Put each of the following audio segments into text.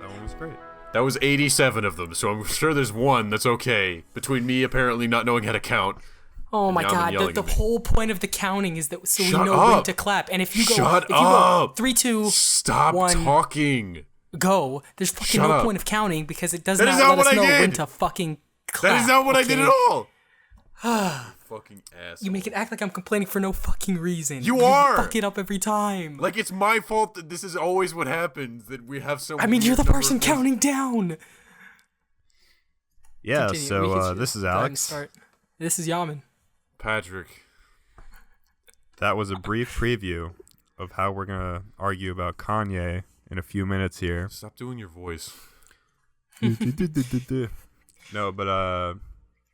That one was great. That was 87 of them, so I'm sure there's one that's okay. Between me apparently not knowing how to count. Oh my god, the whole point of the counting is that so we know when to clap. And if you go 3, 2, Stop 1, talking. Go. There's fucking no point of counting because it does not let us know when to fucking clap. That is not what I did at all. Fucking ass. You make it act like I'm complaining for no fucking reason. You are. Fuck it up every time. Like it's my fault that this is always what happens, that we have so. I mean, you're the person counting down. Yeah. Continue. So this is Alex. This is Yaman. Patrick. That was a brief preview of how we're gonna argue about Kanye in a few minutes here. Stop doing your voice. No, but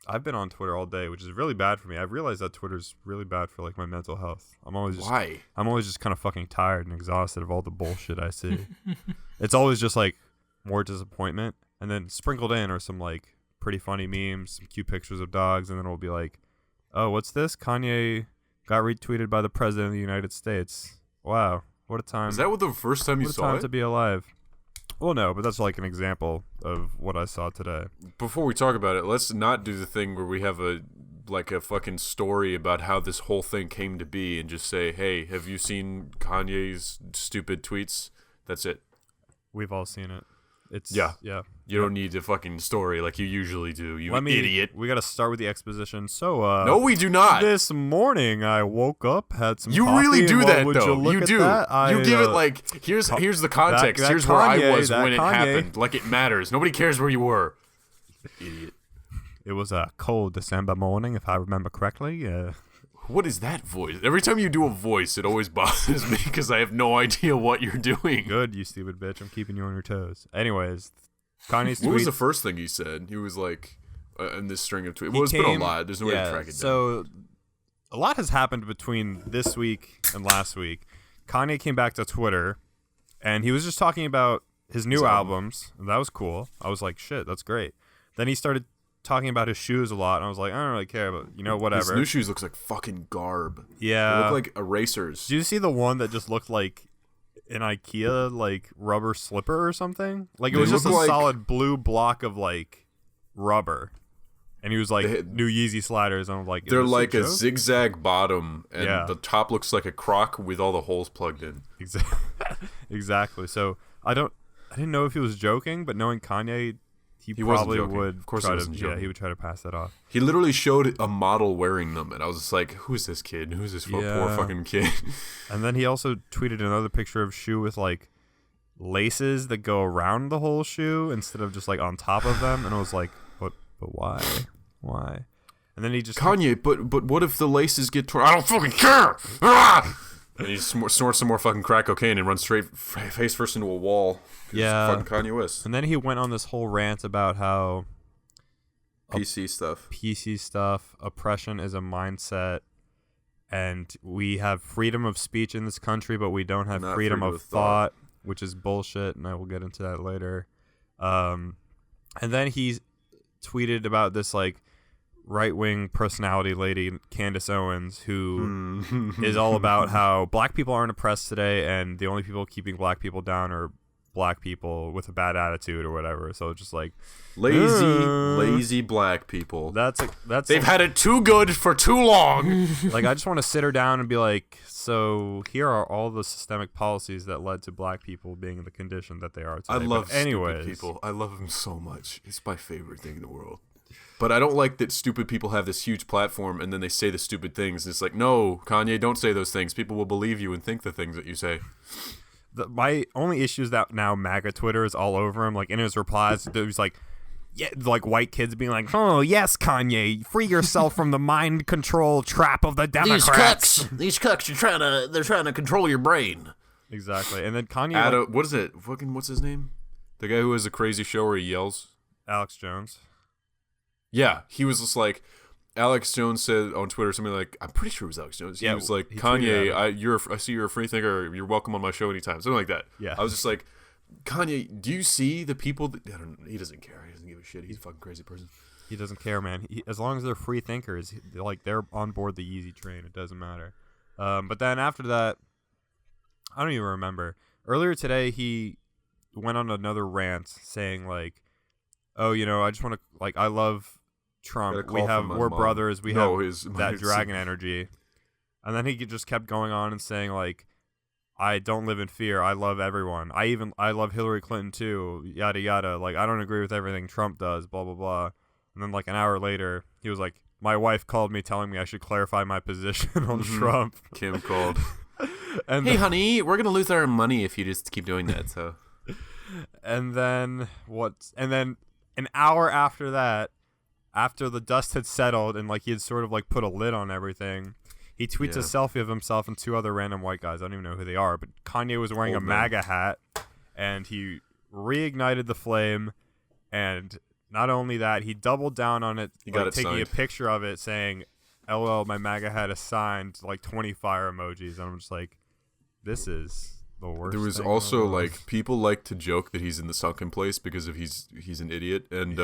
I've been on Twitter all day, which is really bad for me. I've realized that Twitter's really bad for like my mental health. I'm always just kind of fucking tired and exhausted of all the bullshit I see. It's always just like more disappointment, and then sprinkled in are some like pretty funny memes, some cute pictures of dogs, and then it'll be like, oh, what's this? Kanye got retweeted by the president of the United States. Wow, what a time! Is that the first time you saw it? What a time to be alive. Well, no, but that's like an example of what I saw today. Before we talk about it, let's not do the thing where we have a fucking story about how this whole thing came to be and just say, hey, have you seen Kanye's stupid tweets? That's it. We've all seen it. Yeah. You don't need a fucking story like you usually do, idiot. We got to start with the exposition. So, no, we do not. This morning I woke up, had some You coffee, really do and that, would though. You do. You give it like, here's the context. Here's where I was when it happened. Like it matters. Nobody cares where you were. Idiot. It was a cold December morning, if I remember correctly. What is that voice? Every time you do a voice, it always bothers me because I have no idea what you're doing. Good, you stupid bitch. I'm keeping you on your toes. Anyways, Kanye's tweet. What was the first thing he said? He was like, in this string of tweets. Well, it's been a lot. There's no way to track it down. So, a lot has happened between this week and last week. Kanye came back to Twitter, and he was just talking about his new albums. And that was cool. I was like, shit, that's great. Then he started talking about his shoes a lot, and I was like, I don't really care, but whatever. His new shoes looks like fucking garb. Yeah. They look like erasers. Did you see the one that just looked like an IKEA like rubber slipper or something? Like it was just a solid blue block of like rubber. And he was like, new Yeezy sliders, and I'm like, they're like a zigzag bottom, and the top looks like a crock with all the holes plugged in. Exactly. So I didn't know if he was joking, but knowing Kanye, he probably would. Of course, he would try to pass that off. He literally showed a model wearing them, and I was just like, "Who's this kid? Who's this poor fucking kid?" And then he also tweeted another picture of shoe with like laces that go around the whole shoe instead of just like on top of them, and I was like, "But why? Why?" And then he just Kanye, but what if the laces get torn? I don't fucking care. Ah! And he snorts some more fucking crack cocaine and runs straight face first into a wall. Yeah, fucking Kanye West. And then he went on this whole rant about how PC stuff, oppression is a mindset, and we have freedom of speech in this country, but we don't have freedom of thought, which is bullshit, and I will get into that later. And then he tweeted about this like right-wing personality lady, Candace Owens, who is all about how black people aren't oppressed today, and the only people keeping black people down are black people with a bad attitude or whatever. So just like lazy black people. That's they've had it too good for too long. Like I just want to sit her down and be like, so here are all the systemic policies that led to black people being in the condition that they are today. I love stupid people. I love them so much. It's my favorite thing in the world. But I don't like that stupid people have this huge platform and then they say the stupid things. It's like, no, Kanye, don't say those things. People will believe you and think the things that you say. My only issue is that now MAGA Twitter is all over him. Like in his replies, it was like, yeah, like white kids being like, "Oh yes, Kanye, free yourself from the mind control trap of the Democrats." These cucks they're trying to control your brain. Exactly, and then Kanye. What is it? Fucking what's his name? The guy who has a crazy show where he yells. Alex Jones. Yeah, he was just like, Alex Jones said on Twitter something like, I'm pretty sure it was Alex Jones. He was like, Kanye, I see you're a free thinker. You're welcome on my show anytime. Something like that. Yeah. I was just like, Kanye, do you see the people that he doesn't care. He doesn't give a shit. He's a fucking crazy person. He doesn't care, man. As long as they're free thinkers, they're on board the Yeezy train. It doesn't matter. But then after that, I don't even remember. Earlier today, he went on another rant saying like, oh, I just want to like, I love Trump. We're brothers. We have that dragon energy. And then he just kept going on and saying like, I don't live in fear. I love everyone. I love Hillary Clinton too. Yada yada. Like, I don't agree with everything Trump does. Blah blah blah. And then like an hour later, he was like, my wife called me telling me I should clarify my position on Trump. Kim called. And hey, honey, we're gonna lose our money if you just keep doing that. So. And then an hour after that, after the dust had settled and like he had sort of like put a lid on everything, he tweets a selfie of himself and two other random white guys. I don't even know who they are, but Kanye was wearing a MAGA hat, and he reignited the flame. And not only that, he doubled down on it, taking a picture of it, saying, "LOL, my MAGA hat is signed," like 20 fire emojis. And I'm just like, this is the worst. There was also like people like to joke that he's in the sunken place because of he's an idiot, and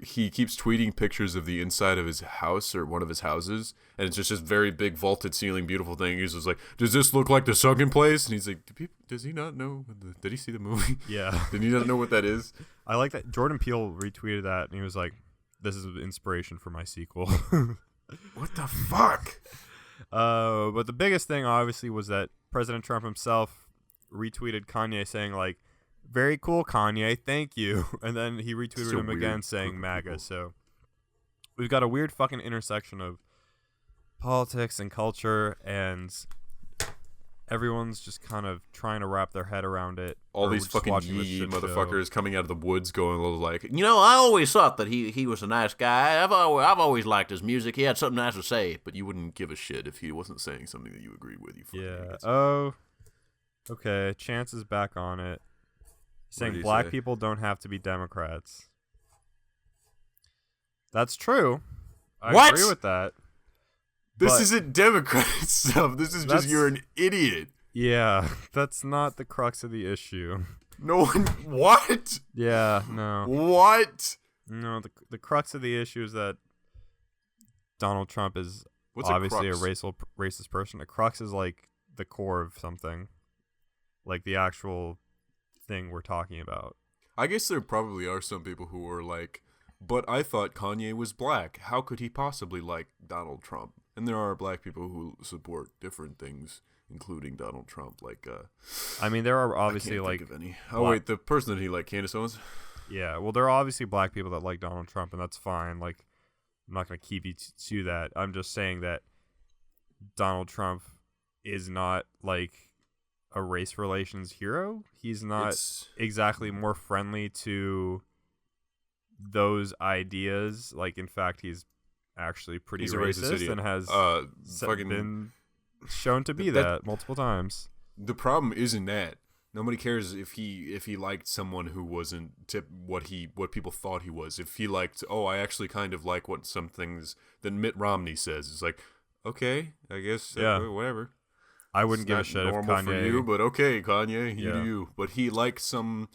he keeps tweeting pictures of the inside of his house or one of his houses, and it's just this very big vaulted ceiling, beautiful thing. He's just like, "Does this look like the sunken place?" And he's like, "Does he not know? Did he see the movie? Yeah, did he not know what that is?" I like that Jordan Peele retweeted that, and he was like, "This is inspiration for my sequel." What the fuck? But the biggest thing, obviously, was that President Trump himself retweeted Kanye saying like, "Very cool, Kanye, thank you." And then he retweeted him again saying MAGA. So we've got a weird fucking intersection of politics and culture, and everyone's just kind of trying to wrap their head around it. All these fucking yee motherfuckers coming out of the woods going a little like, I always thought that he was a nice guy. I've always liked his music. He had something nice to say. But you wouldn't give a shit if he wasn't saying something that you agreed with. You yeah. Oh, okay. Chance is back on it. Saying black people don't have to be Democrats. That's true. I agree with that. This isn't Democrat stuff. This is just you're an idiot. Yeah, that's not the crux of the issue. No one. What? Yeah, no. What? No, the crux of the issue is that Donald Trump is obviously a racist person. A crux is like the core of something, like the actual thing we're talking about. I guess there probably are some people who are like, but I thought Kanye was black. How could he possibly like Donald Trump? And there are black people who support different things, including Donald Trump. Like, I mean, there are obviously like think of any. Oh wait, the person that he liked, Candace Owens. Yeah, well, there are obviously black people that like Donald Trump, and that's fine. Like, I'm not gonna keep you to that. I'm just saying that Donald Trump is not like a race relations hero. He's not exactly more friendly to those ideas. Like, in fact, he's actually pretty racist and has been shown to be that multiple times. The problem isn't that nobody cares if he liked someone who wasn't what people thought he was. If he liked, I actually kind of like what some things that Mitt Romney says. It's like, okay, I guess whatever. I wouldn't give a shit if Kanye for you, but okay, Kanye, you do you. But he likes some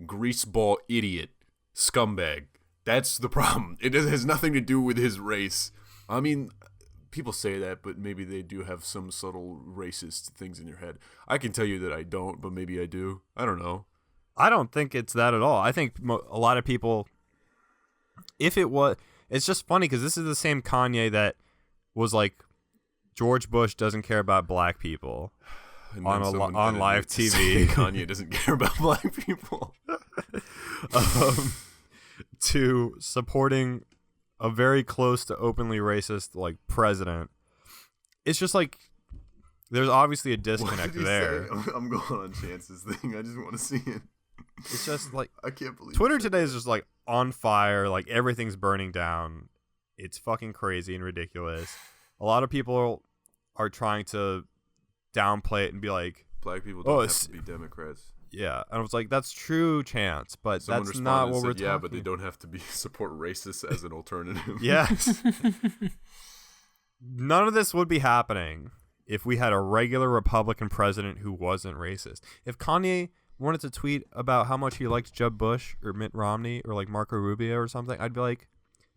greaseball idiot scumbag. That's the problem. It has nothing to do with his race. I mean, people say that, but maybe they do have some subtle racist things in their head. I can tell you that I don't, but maybe I do. I don't know. I don't think it's that at all. I think a lot of people, if it was, it's just funny because this is the same Kanye that was like, George Bush doesn't care about black people on live TV. Kanye doesn't care about black people. To supporting a very close to openly racist like president. It's just like there's obviously a disconnect there. I'm going on Chance's thing. I just want to see it. It's just like I can't believe Twitter today is just like on fire. Like everything's burning down. It's fucking crazy and ridiculous. A lot of people are trying to downplay it and be like, black people don't have to be Democrats. Yeah, and I was like, that's true, Chance, but that's not what we're talking about. Yeah, but they don't have to support racists as an alternative. Yes. None of this would be happening if we had a regular Republican president who wasn't racist. If Kanye wanted to tweet about how much he liked Jeb Bush or Mitt Romney or like Marco Rubio or something, I'd be like,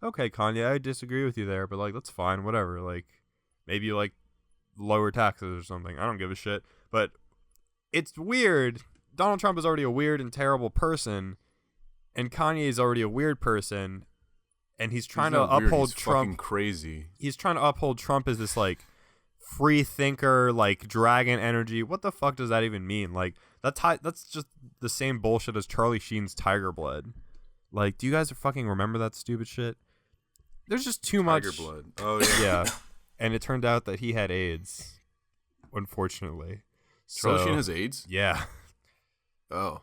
okay, Kanye, I disagree with you there, but like, that's fine, whatever. Like, maybe you like lower taxes or something. I don't give a shit. But it's weird. Donald Trump is already a weird and terrible person, and Kanye is already a weird person, and he's trying to uphold Trump. Crazy. He's trying to uphold Trump as this like free thinker, like dragon energy. What the fuck does that even mean? Like that's just the same bullshit as Charlie Sheen's Tiger Blood. Like, do you guys fucking remember that stupid shit? There's just too much Tiger Blood. Oh yeah. Yeah, and it turned out that he had AIDS, unfortunately. Charlie Sheen has AIDS? Yeah. Oh.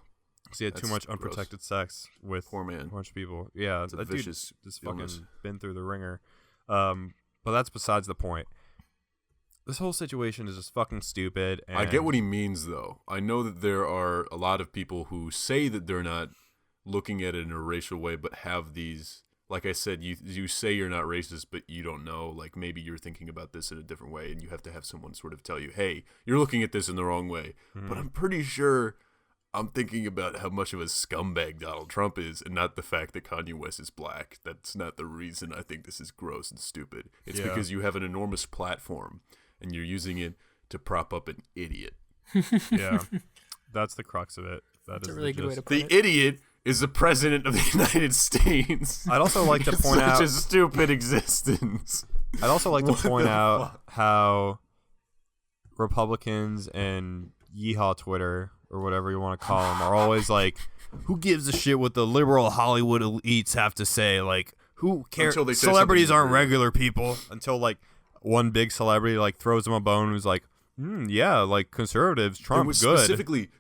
So he had too much unprotected sex with poor man. a bunch of people. Yeah, it's a that vicious dude just illness. fucking been through the ringer. But that's besides the point. This whole situation is just fucking stupid. And I get what he means, though. I know that there are a lot of people who say that they're not looking at it in a racial way, but have these. Like I said, you say you're not racist, but you don't know. Like, maybe you're thinking about this in a different way, and you have to have someone sort of tell you, hey, you're looking at this in the wrong way. But I'm pretty sure I'm thinking about how much of a scumbag Donald Trump is, and not the fact that Kanye West is black. That's not the reason I think this is gross and stupid. It's because you have an enormous platform, and you're using it to prop up an idiot. Yeah, that's the crux of it. That's a really good way to put it. The idiot is the president of the United States. I'd also like to point out such a stupid existence. I'd also like to point out how Republicans and Yeehaw Twitter, or whatever you want to call them, are always like, who gives a shit what the liberal Hollywood elites have to say? Like, who cares? Celebrities aren't regular people. Until like one big celebrity like throws them a bone and was like, yeah, like conservatives, Trump, good.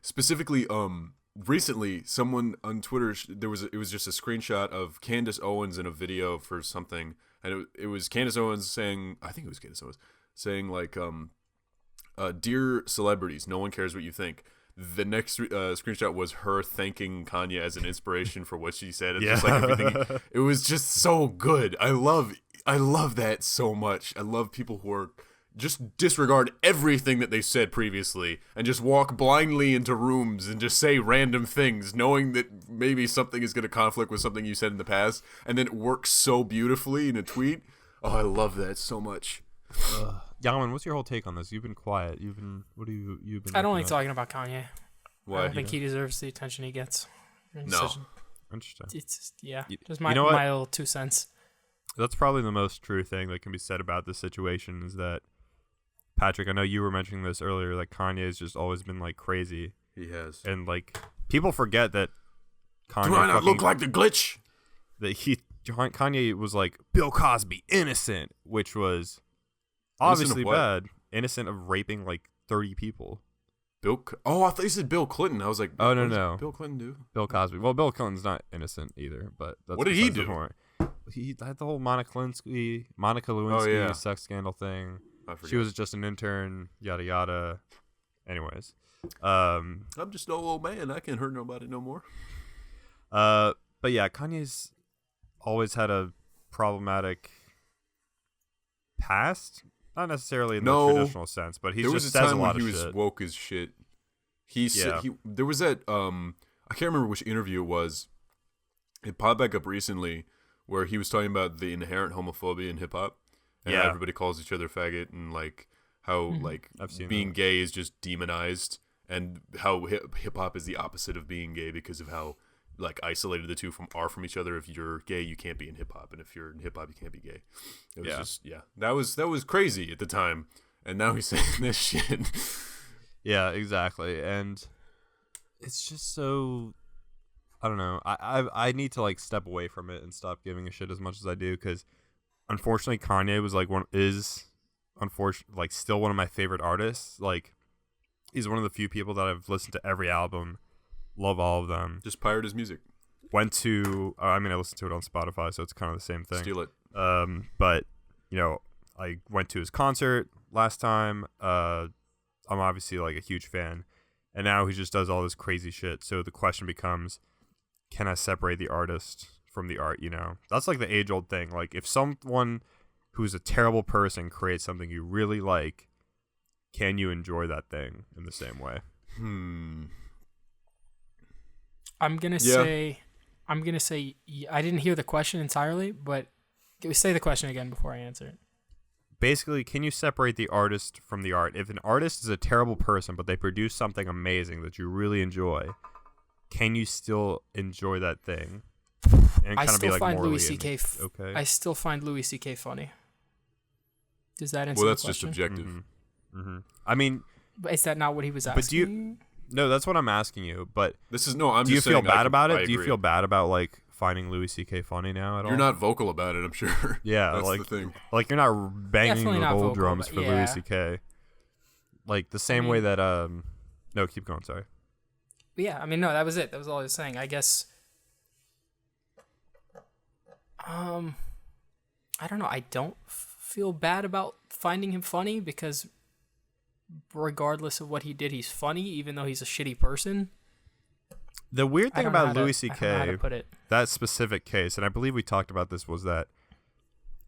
Specifically, recently, someone on Twitter, it was just a screenshot of Candace Owens in a video for something, and it was Candace Owens saying, I think it was Candace Owens saying like, dear celebrities, no one cares what you think. The next screenshot was her thanking Kanye as an inspiration for what she said. It's just like everything. It was just so good. I love that so much. I love people who are just disregard everything that they said previously and just walk blindly into rooms and just say random things, knowing that maybe something is going to conflict with something you said in the past, and then it works so beautifully in a tweet. Oh, I love that so much. Yaman, what's your whole take on this? You've been quiet. You've been. I don't like talking about Kanye. Why? I don't think he deserves the attention he gets. No. Interesting. It's just my little 2 cents. That's probably the most true thing that can be said about this situation is that, Patrick, I know you were mentioning this earlier, like Kanye has just always been like crazy. He has. And like people forget that Kanye do I not look like the glitch? That Kanye was like Bill Cosby innocent, which was obviously bad. Innocent of raping like 30 people. I thought you said Bill Clinton. I was like, oh no. Bill Clinton do? Bill Cosby. Well, Bill Clinton's not innocent either, but that's what did he do? He had the whole Monica Lewinsky sex scandal thing. She was just an intern, yada yada. Anyways, I'm just no old man. I can't hurt nobody no more. But yeah, Kanye's always had a problematic past, not necessarily in the traditional sense, but he just says a lot of shit. There was a time when he was woke as shit. There was that I can't remember which interview it was. It popped back up recently where he was talking about the inherent homophobia in hip hop. And how everybody calls each other faggot, and like how like being gay is just demonized, and how hip hop is the opposite of being gay because of how like isolated the two are from each other. If you're gay, you can't be in hip hop, and if you're in hip hop, you can't be gay. It was that was crazy at the time, and now he's saying this shit. Yeah, exactly, and it's just so. I don't know. I need to like step away from it and stop giving a shit as much as I do, because unfortunately Kanye was like still one of my favorite artists. Like, he's one of the few people that I've listened to every album, love all of them. Just pirate his music. I listened to it on Spotify, so it's kind of the same thing. Steal it. But you know, I went to his concert last time. I'm obviously like a huge fan, and now he just does all this crazy shit. So the question becomes, can I separate the artist from the art? You know, that's like the age-old thing. Like, if someone who's a terrible person creates something you really like, can you enjoy that thing in the same way? I'm gonna say I didn't hear the question entirely, but say the question again before I answer it. basically, can you separate the artist from the art? If an artist is a terrible person, but they produce something amazing that you really enjoy, can you still enjoy that thing? And I still find Louis C.K. Okay. I still find Louis C.K. funny. Does that answer? Well, the that's question? just subjective. I mean, but is that not what he was asking? No, that's what I'm asking you. But this is no. I'm. Do you just feel saying bad about it? I Do you agree. feel bad about like finding Louis C.K. funny now at all? You're not vocal about it, I'm sure. Yeah, that's like the thing. Like you're not banging Definitely the not gold vocal drums about- for yeah. Louis C.K. Like the same way that No, keep going. Sorry. Yeah, I mean, no, that was it. That was all I was saying. I guess. I don't know. I don't feel bad about finding him funny because, regardless of what he did, he's funny, even though he's a shitty person. The weird thing about Louis I don't know how C.K., to put it. that specific case, and I believe we talked about this, was that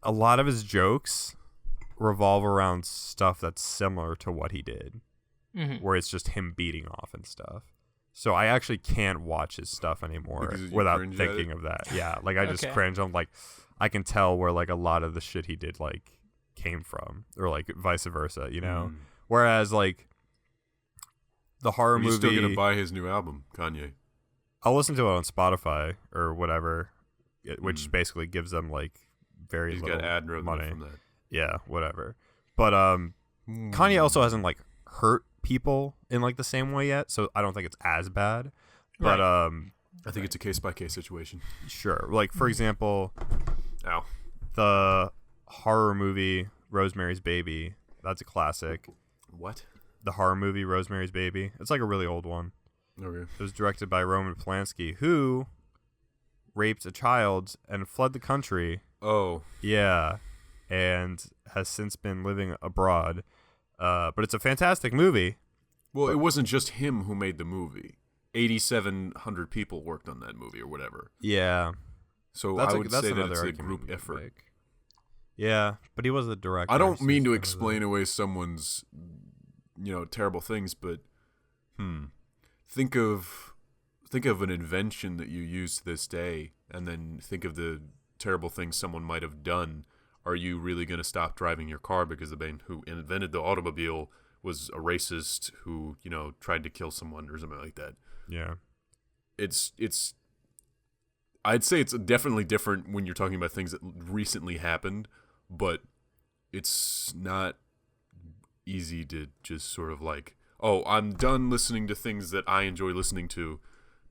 a lot of his jokes revolve around stuff that's similar to what he did, where it's just him beating off and stuff. So I actually can't watch his stuff anymore without thinking of that. Yeah, like I just cringe. I'm like, I can tell where like a lot of the shit he did like came from, or like vice versa, you know. Whereas like the horror movie, still gonna buy his new album, Kanye? I'll listen to it on Spotify or whatever, which basically gives them like very He's little got ad revenue money from that. Yeah, whatever. But Kanye also hasn't like hurt people in like the same way yet, so I don't think it's as bad. But I think it's a case-by-case situation. Sure. Like for example, Ow. the horror movie Rosemary's Baby, that's a classic. What? The horror movie Rosemary's Baby. It's like a really old one. Okay. It was directed by Roman Polanski, who raped a child and fled the country. Oh. Yeah. And has since been living abroad. But it's a fantastic movie. Well, it wasn't just him who made the movie. 8,700 people worked on that movie or whatever. Yeah. So I would say that it's a group effort. Make. Yeah, but he was the director. I don't mean to explain away someone's, terrible things, but think of an invention that you use to this day, and then think of the terrible things someone might have done. Are you really going to stop driving your car because the man who invented the automobile was a racist who, tried to kill someone or something like that? Yeah. It's I'd say it's definitely different when you're talking about things that recently happened, but it's not easy to just sort of like, oh, I'm done listening to things that I enjoy listening to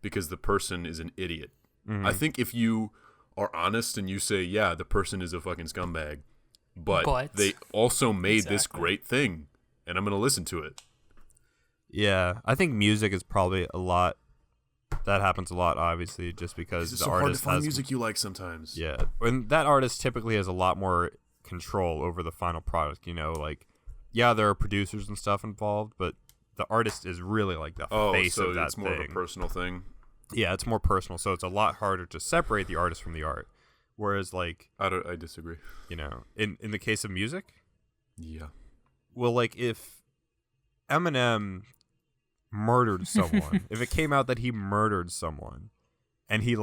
because the person is an idiot. Mm-hmm. I think if you are honest and you say, yeah, the person is a fucking scumbag, but they also made this great thing, and I'm going to listen to it. Yeah, I think music is probably a lot. That happens a lot, obviously, just because it's the so artist hard to find has music you like sometimes. Yeah, and that artist typically has a lot more control over the final product. Like, yeah, there are producers and stuff involved, but the artist is really like the face of that thing. Oh, so it's more of a personal thing. Yeah, it's more personal, so it's a lot harder to separate the artist from the art. Whereas, like, I disagree. In the case of music, yeah. Well, like if Eminem murdered someone, if it came out that he murdered someone, and he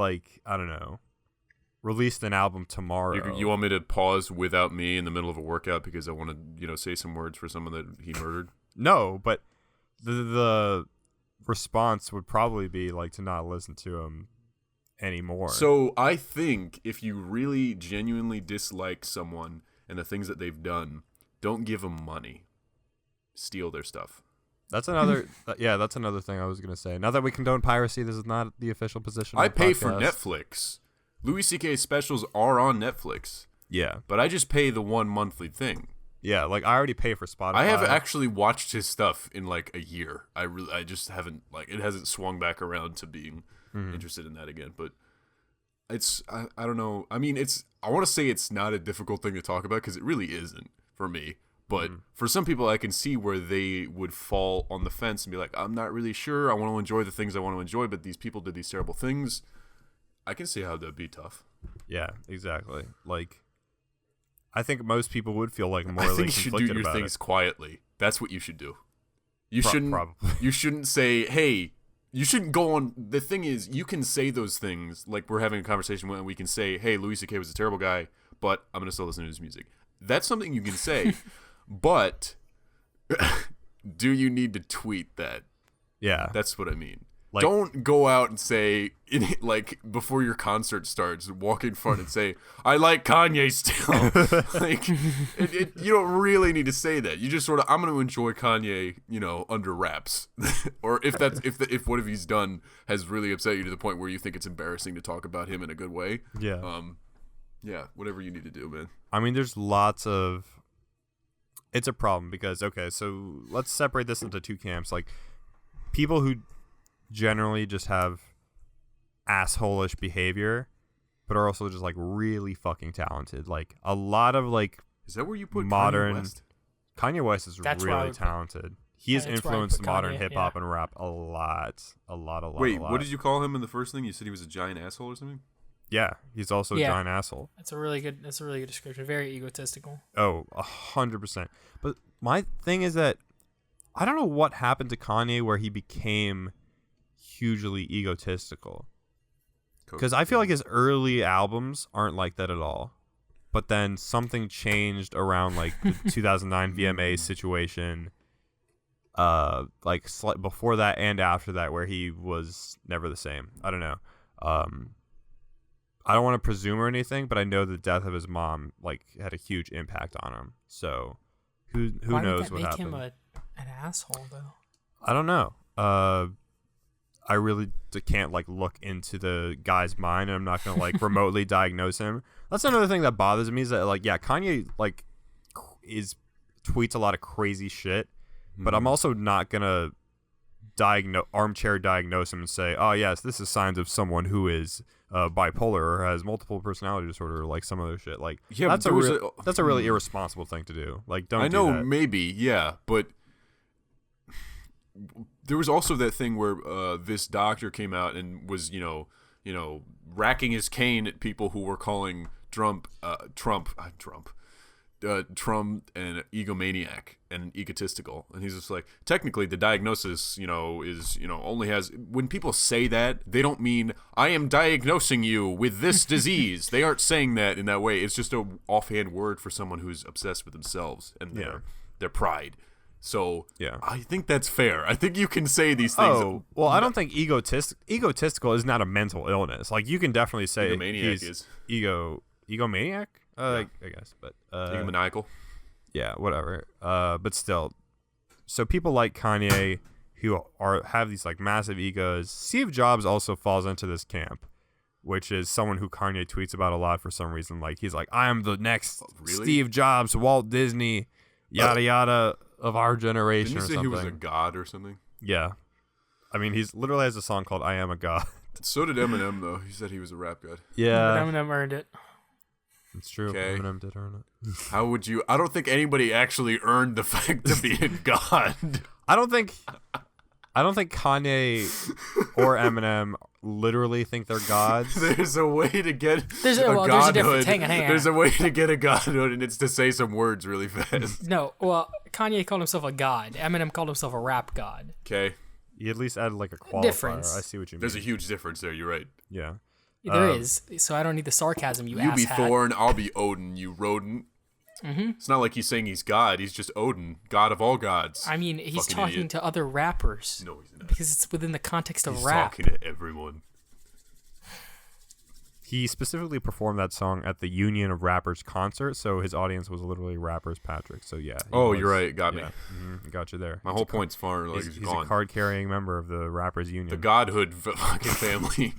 released an album tomorrow, you want me to pause without me in the middle of a workout because I want to say some words for someone that he murdered? No, but the response would probably be like to not listen to him anymore. So I think if you really genuinely dislike someone and the things that they've done, don't give them money. Steal their stuff. That's another that's another thing I was going to say. Now that we condone piracy, this is not the official position of I the pay podcast. for Netflix. Louis C.K.'s specials are on Netflix. Yeah. But I just pay the one monthly thing. Yeah, like I already pay for Spotify. I have actually watched his stuff in like a year. I just haven't it hasn't swung back around to being interested in that again. But it's I don't know. I mean, I want to say it's not a difficult thing to talk about because it really isn't for me. But for some people, I can see where they would fall on the fence and be like, I'm not really sure. I want to enjoy the things I want to enjoy, but these people did these terrible things. I can see how that'd be tough. Yeah, exactly. Like, I think most people would feel like morally I think you should do your things quietly. That's what you should do. You shouldn't. Probably. You shouldn't say, "Hey." You shouldn't go on. The thing is, you can say those things like we're having a conversation when we can say, "Hey, Louis C.K. was a terrible guy, but I'm gonna still listen to his music." That's something you can say, but do you need to tweet that? Yeah. That's what I mean. Like, don't go out and say, like, before your concert starts, walk in front and say, I like Kanye still. Like, you don't really need to say that. You just sort of, I'm going to enjoy Kanye, under wraps. Or if what he's done has really upset you to the point where you think it's embarrassing to talk about him in a good way. Yeah. Yeah, whatever you need to do, man. I mean, there's it's a problem because, okay, so let's separate this into two camps. Like, people who generally just have asshole-ish behavior, but are also just, like, really fucking talented. Like, a lot of, like, is that where you put modern... Kanye West? Kanye West is really talented. He has influenced modern hip-hop and rap a lot. Wait, what did you call him in the first thing? You said he was a giant asshole or something? Yeah, he's also a giant asshole. That's a really good description. Very egotistical. Oh, 100%. But my thing is that I don't know what happened to Kanye where he became hugely egotistical. Because I feel like his early albums aren't like that at all. But then something changed around like the 2009 VMA situation. Before that and after that, where he was never the same. I don't know. I don't want to presume or anything, but I know the death of his mom had a huge impact on him. So who knows what happened? Why did that make him an asshole though? I don't know. I really can't look into the guy's mind, and I'm not gonna remotely diagnose him. That's another thing that bothers me is that Kanye tweets a lot of crazy shit, but I'm also not gonna armchair diagnose him and say, oh yes, this is signs of someone who is bipolar or has multiple personality disorder, or some other shit. That's a really irresponsible thing to do. Don't. I know, maybe, yeah, but there was also that thing where this doctor came out and was racking his cane at people who were calling Trump an egomaniac and egotistical, and he's just like, technically the diagnosis is only has, when people say that, they don't mean I am diagnosing you with this disease. They aren't saying that in that way. It's just a offhand word for someone who's obsessed with themselves and their pride. So yeah, I think that's fair. I think you can say these things. Oh, well, I don't think egotistical is not a mental illness. You can definitely say egomaniac is egomaniac. I guess, but egomaniacal. Yeah, whatever. But still, so people like Kanye who have these massive egos. Steve Jobs also falls into this camp, which is someone who Kanye tweets about a lot for some reason. He's like, I am the next Steve Jobs, Walt Disney, yada yada of our generation. Didn't he say something. He was a god or something? Yeah, I mean, he's literally has a song called "I Am a God." So did Eminem, though. He said he was a rap god. Yeah, but Eminem earned it. It's true. Okay. Eminem did earn it. How would you? I don't think anybody actually earned the fact to be a god. I don't think Kanye or Eminem literally think they're gods. There's a way to get godhood. Hang on. There's a way to get a godhood, and it's to say some words really fast. No, well, Kanye called himself a god. Eminem called himself a rap god. Okay. You at least added a qualifier. Difference. I see what you mean. There's a huge difference there. You're right. Yeah. There is, so I don't need the sarcasm, you asshat. You be Thorn, I'll be Odin, you rodent. Mm-hmm. It's not like he's saying he's God. He's just Odin, God of all gods. I mean, he's talking to other rappers. No, he's not. Because it's within the context of he's rap. He's talking to everyone. He specifically performed that song at the Union of Rappers concert, so his audience was literally rappers Patrick. So yeah. You're right. Got me. Mm-hmm. Got you there. My whole point's far. He's a card-carrying member of the Rappers Union. The Godhood fucking family.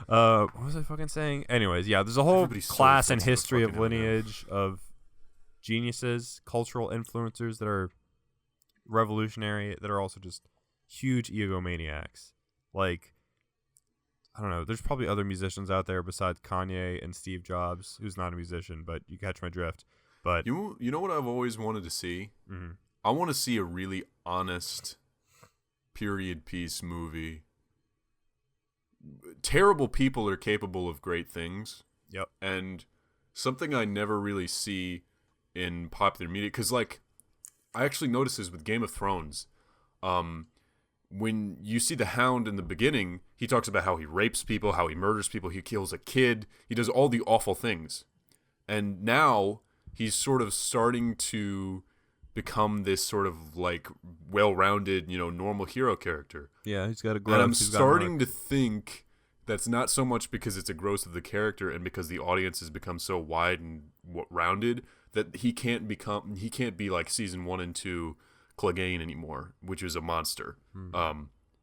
What was I fucking saying? Anyways, yeah, there's a whole class and history of lineage of geniuses, cultural influencers that are revolutionary, that are also just huge egomaniacs. I don't know, there's probably other musicians out there besides Kanye and Steve Jobs, who's not a musician, but you catch my drift. But you know what I've always wanted to see? Mm-hmm. I want to see a really honest period piece movie. Terrible people are capable of great things. Yep. And something I never really see in popular media, because I actually noticed this with Game of Thrones. When you see the Hound in the beginning, he talks about how he rapes people, how he murders people, he kills a kid, he does all the awful things. And now he's sort of starting to become this sort of like well-rounded, normal hero character. Yeah, he's got a growth. And I'm starting to think that's not so much because it's a growth of the character and because the audience has become so wide and rounded that he can't be like season 1 and 2 Clegane anymore, which is a monster.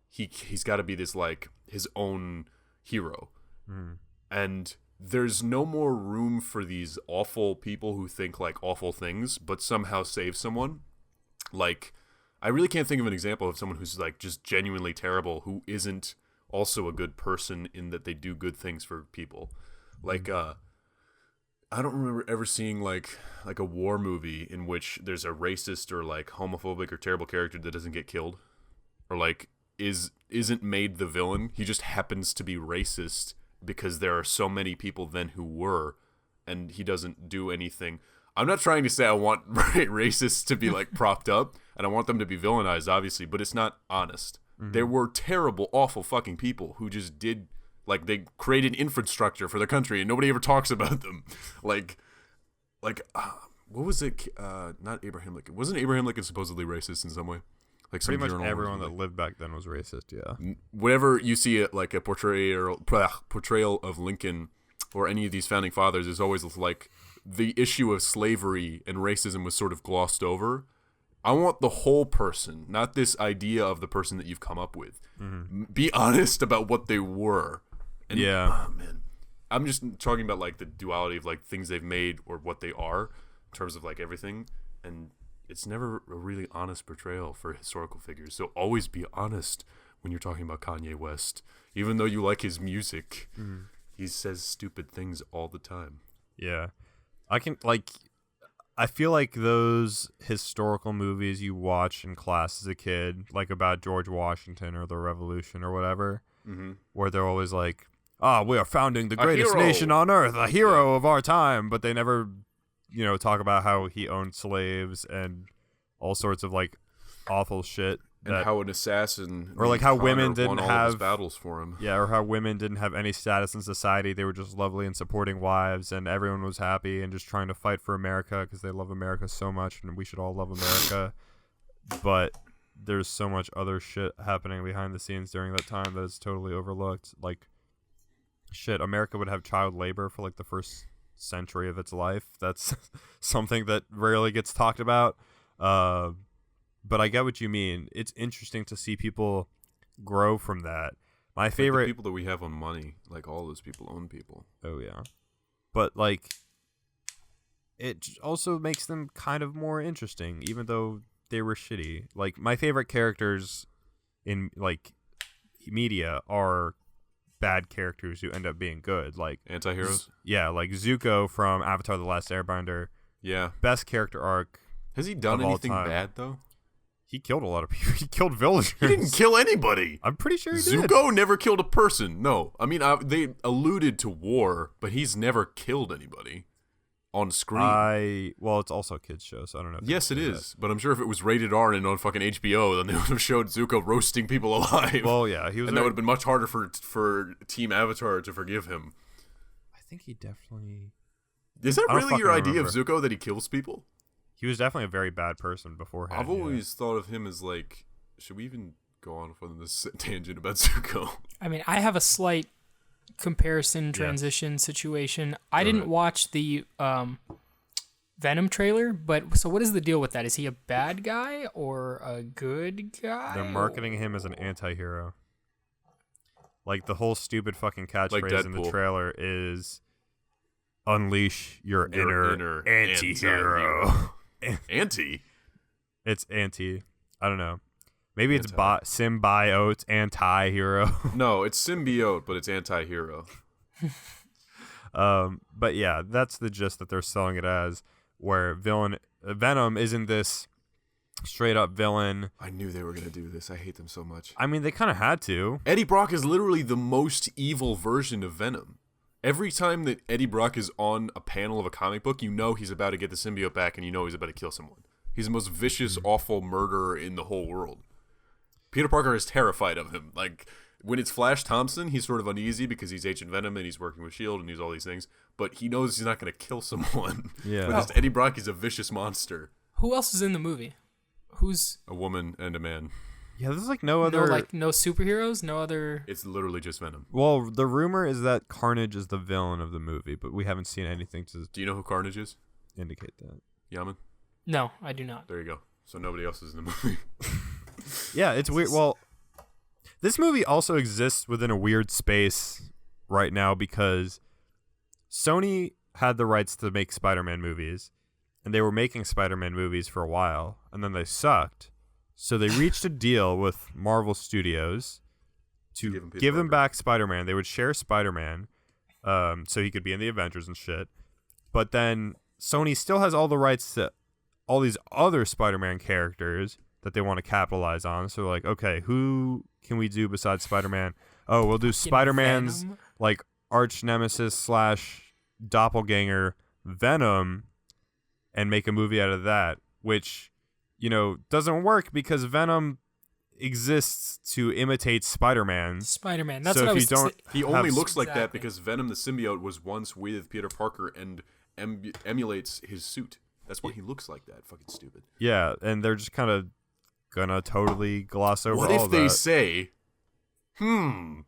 He's got to be this like his own hero. And there's no more room for these awful people who think like awful things but somehow save someone. Like, I really can't think of an example of someone who's like just genuinely terrible who isn't also a good person in that they do good things for people. Like, I don't remember ever seeing like a war movie in which there's a racist or like homophobic or terrible character that doesn't get killed, or like isn't made the villain. He just happens to be racist because there are so many people then who were, and he doesn't do anything. I'm not trying to say I want racists to be like propped up, and I want them to be villainized, obviously, but it's not honest. There were terrible, awful fucking people who just did, like, they created infrastructure for the country, and nobody ever talks about them. Like, what was it? Not Abraham Lincoln. Wasn't Abraham Lincoln supposedly racist in some way? Like pretty much everyone that lived back then was racist. Yeah. Whenever you see it, like a portrayal of Lincoln or any of these founding fathers, is always like the issue of slavery and racism was sort of glossed over. I want the whole person, not this idea of the person that you've come up with. Be honest about what they were. And, yeah. Oh, man. I'm just talking about like the duality of like things they've made or what they are in terms of like everything. And it's never a really honest portrayal for historical figures. So always be honest when you're talking about Kanye West. Even though you like his music, he says stupid things all the time. Yeah. I feel like those historical movies you watch in class as a kid, like about George Washington or the Revolution or whatever, where they're always like, we are founding the greatest nation on earth, a hero of our time, but they never talk about how he owned slaves and all sorts of like awful shit. And how an assassin, or like how women didn't all have of his battles for him. Yeah, or how women didn't have any status in society. They were just lovely and supporting wives, and everyone was happy and just trying to fight for America because they love America so much, and we should all love America. But there's so much other shit happening behind the scenes during that time that is totally overlooked. Like, shit, America would have child labor for like the first century of its life. That's something that rarely gets talked about. But I get what you mean. It's interesting to see people grow from that. My favorite, like the people that we have on money, like all those people own people. Oh yeah, but like it also makes them kind of more interesting, even though they were shitty. Like my favorite characters in like media are bad characters who end up being good, like anti-heroes. Yeah, like Zuko from Avatar: The Last Airbender. Yeah, best character arc. Has he done anything bad though? He killed a lot of people. He killed villagers. He didn't kill anybody. I'm pretty sure he did. Zuko never killed a person. No. I mean, they alluded to war, but he's never killed anybody on screen. Well, it's also a kid's show, so I don't know. Yes, it is. But I'm sure if it was rated R and on fucking HBO, then they would have showed Zuko roasting people alive. Well, yeah. He was, and that would have been much harder for Team Avatar to forgive him. I think he definitely... Is that really your idea of Zuko, that he kills people? He was definitely a very bad person beforehand. I've always thought of him as like, should we even go on from this tangent about Zuko? I mean, I have a slight comparison transition situation. I didn't watch the Venom trailer, but so what is the deal with that? Is he a bad guy or a good guy? They're marketing him as an anti-hero. Like the whole stupid fucking catchphrase in the trailer is unleash your inner anti-hero. Anti? It's anti. I don't know. Maybe it's symbiote, anti-hero. No, it's symbiote, but it's anti-hero. But yeah, that's the gist that they're selling it as, where Venom isn't this straight up villain. I knew they were going to do this. I hate them so much. I mean, they kind of had to. Eddie Brock is literally the most evil version of Venom. Every time that Eddie Brock is on a panel of a comic book, you know he's about to get the symbiote back, and you know he's about to kill someone. He's the most vicious, awful murderer in the whole world. Peter Parker is terrified of him. Like, when it's Flash Thompson, he's sort of uneasy because he's Agent Venom and he's working with S.H.I.E.L.D. and he's all these things. But he knows he's not going to kill someone. Yeah. But Eddie Brock is a vicious monster. Who else is in the movie? Who's a woman and a man? Yeah, there's like no other... no superheroes? No other... It's literally just Venom. Well, the rumor is that Carnage is the villain of the movie, but we haven't seen anything to... Do you know who Carnage is? Indicate that. Yaman? No, I do not. There you go. So nobody else is in the movie. Yeah, it's weird. Well, this movie also exists within a weird space right now because Sony had the rights to make Spider-Man movies, and they were making Spider-Man movies for a while, and then they sucked. So they reached a deal with Marvel Studios to give them back Spider-Man. They would share Spider-Man, so he could be in the Avengers and shit. But then Sony still has all the rights to all these other Spider-Man characters that they want to capitalize on. So like, okay, who can we do besides Spider-Man? Oh, we'll do Spider-Man's like arch nemesis / doppelganger Venom and make a movie out of that, which, you know, doesn't work because Venom exists to imitate Spider-Man. That's so what I was saying. He only looks like that because Venom the symbiote was once with Peter Parker and emulates his suit. That's why he looks like that. Fucking stupid. Yeah, and they're just kind of gonna totally gloss over all of that. What if they say, I'm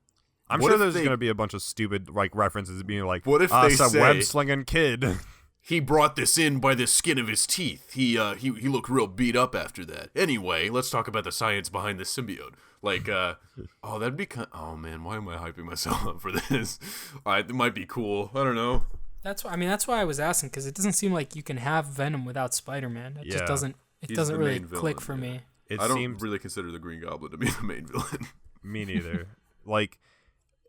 sure there's gonna be a bunch of stupid like references being like, what if they say, web-slinging kid? He brought this in by the skin of his teeth. He looked real beat up after that. Anyway, let's talk about the science behind the symbiote. Like, oh, that'd be oh man, why am I hyping myself up for this? It might be cool. I don't know. That's why I was asking, because it doesn't seem like you can have Venom without Spider-Man. It just doesn't. It doesn't really click for me. I don't really consider the Green Goblin to be the main villain. Me neither. Like,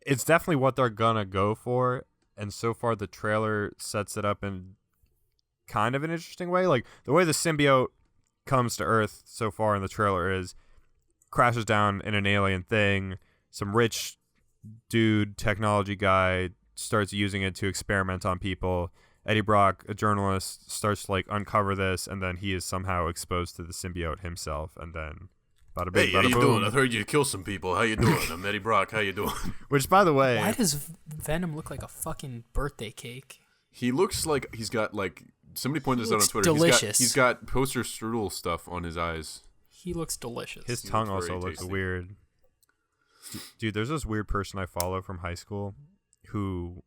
it's definitely what they're gonna go for, and so far the trailer sets it up in kind of an interesting way. Like the way the symbiote comes to Earth so far in the trailer is crashes down in an alien thing. Some rich dude, technology guy, starts using it to experiment on people. Eddie Brock, a journalist, starts to like uncover this, and then he is somehow exposed to the symbiote himself, and then bada bing, hey, how bada you boom. doing? I heard you kill some people. How you doing? I'm Eddie Brock. How you doing? Which, by the way, why does Venom look like a fucking birthday cake? He looks like he's got like somebody pointed this out on Twitter. Delicious. He's got poster strudel stuff on his eyes. He looks delicious. His tongue also looks weird. Dude, there's this weird person I follow from high school who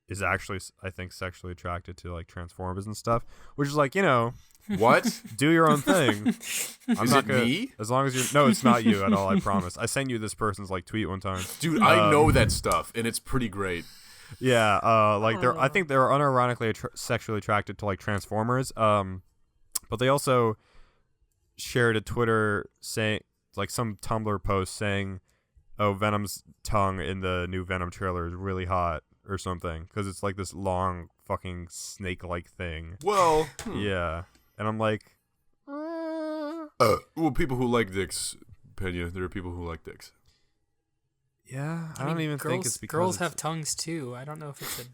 is actually, I think, sexually attracted to like Transformers and stuff, which is like, you know, what? Do your own thing. Is it me? As long as you're, no, it's not you at all. I promise. I sent you this person's like tweet one time, dude. I know that stuff, and it's pretty great. Yeah, like I think they're unironically sexually attracted to like Transformers. But they also shared a Twitter saying, like, some Tumblr post saying, "Oh, Venom's tongue in the new Venom trailer is really hot" or something, because it's like this long fucking snake-like thing. Well, yeah, and I'm like, well, people who like dicks, Pena, there are people who like dicks. Yeah, I don't even think it's because girls have tongues too. I don't know if it's a.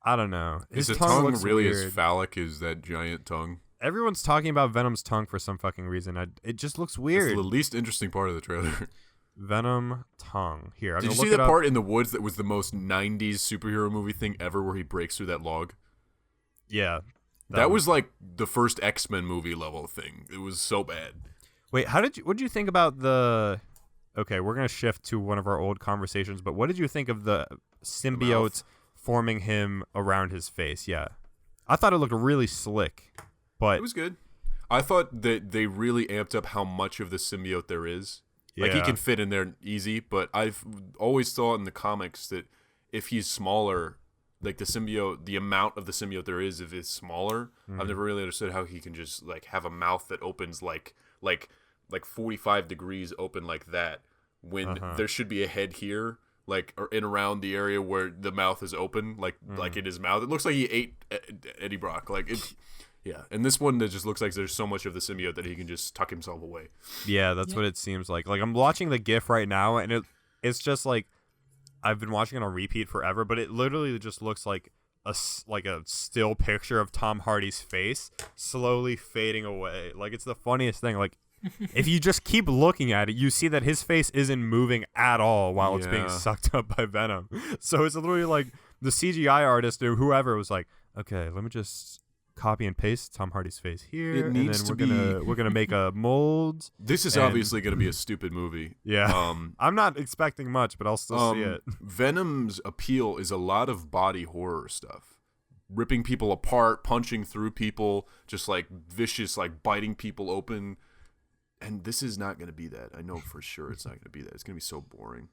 I don't know. Is the tongue really as phallic as that giant tongue? Everyone's talking about Venom's tongue for some fucking reason. It just looks weird. It's the least interesting part of the trailer. Venom tongue. Here, I'm Did you see that part in the woods that was the most 90s superhero movie thing ever, where he breaks through that log? Yeah. That was like the first X-Men movie level thing. It was so bad. Wait, what did you think about the... Okay, we're going to shift to one of our old conversations, but what did you think of the symbiote forming him around his face? Yeah. I thought it looked really slick, but... It was good. I thought that they really amped up how much of the symbiote there is. Like, he can fit in there easy, but I've always thought in the comics that if he's smaller, like the symbiote, the amount of the symbiote there is, if it's smaller, I've never really understood how he can just, like, have a mouth that opens like 45 degrees open like that, when there should be a head here, like, or in around the area where the mouth is open, like in his mouth. It looks like he ate Eddie Brock. Like, it. Yeah, and this one, that just looks like there's so much of the symbiote that he can just tuck himself away. Yeah, that's what it seems like. Like, I'm watching the GIF right now, and it's just like, I've been watching it on repeat forever, but it literally just looks like a still picture of Tom Hardy's face slowly fading away. Like, it's the funniest thing. Like, if you just keep looking at it, you see that his face isn't moving at all while it's being sucked up by Venom. So it's literally like the CGI artist or whoever was like, okay, let me just copy and paste Tom Hardy's face here, It needs and to then we're gonna make a mold. This is obviously going to be a stupid movie. Yeah. I'm not expecting much, but I'll still see it. Venom's appeal is a lot of body horror stuff. Ripping people apart, punching through people, just like vicious, like biting people open. And this is not going to be that. I know for sure it's not going to be that. It's going to be so boring.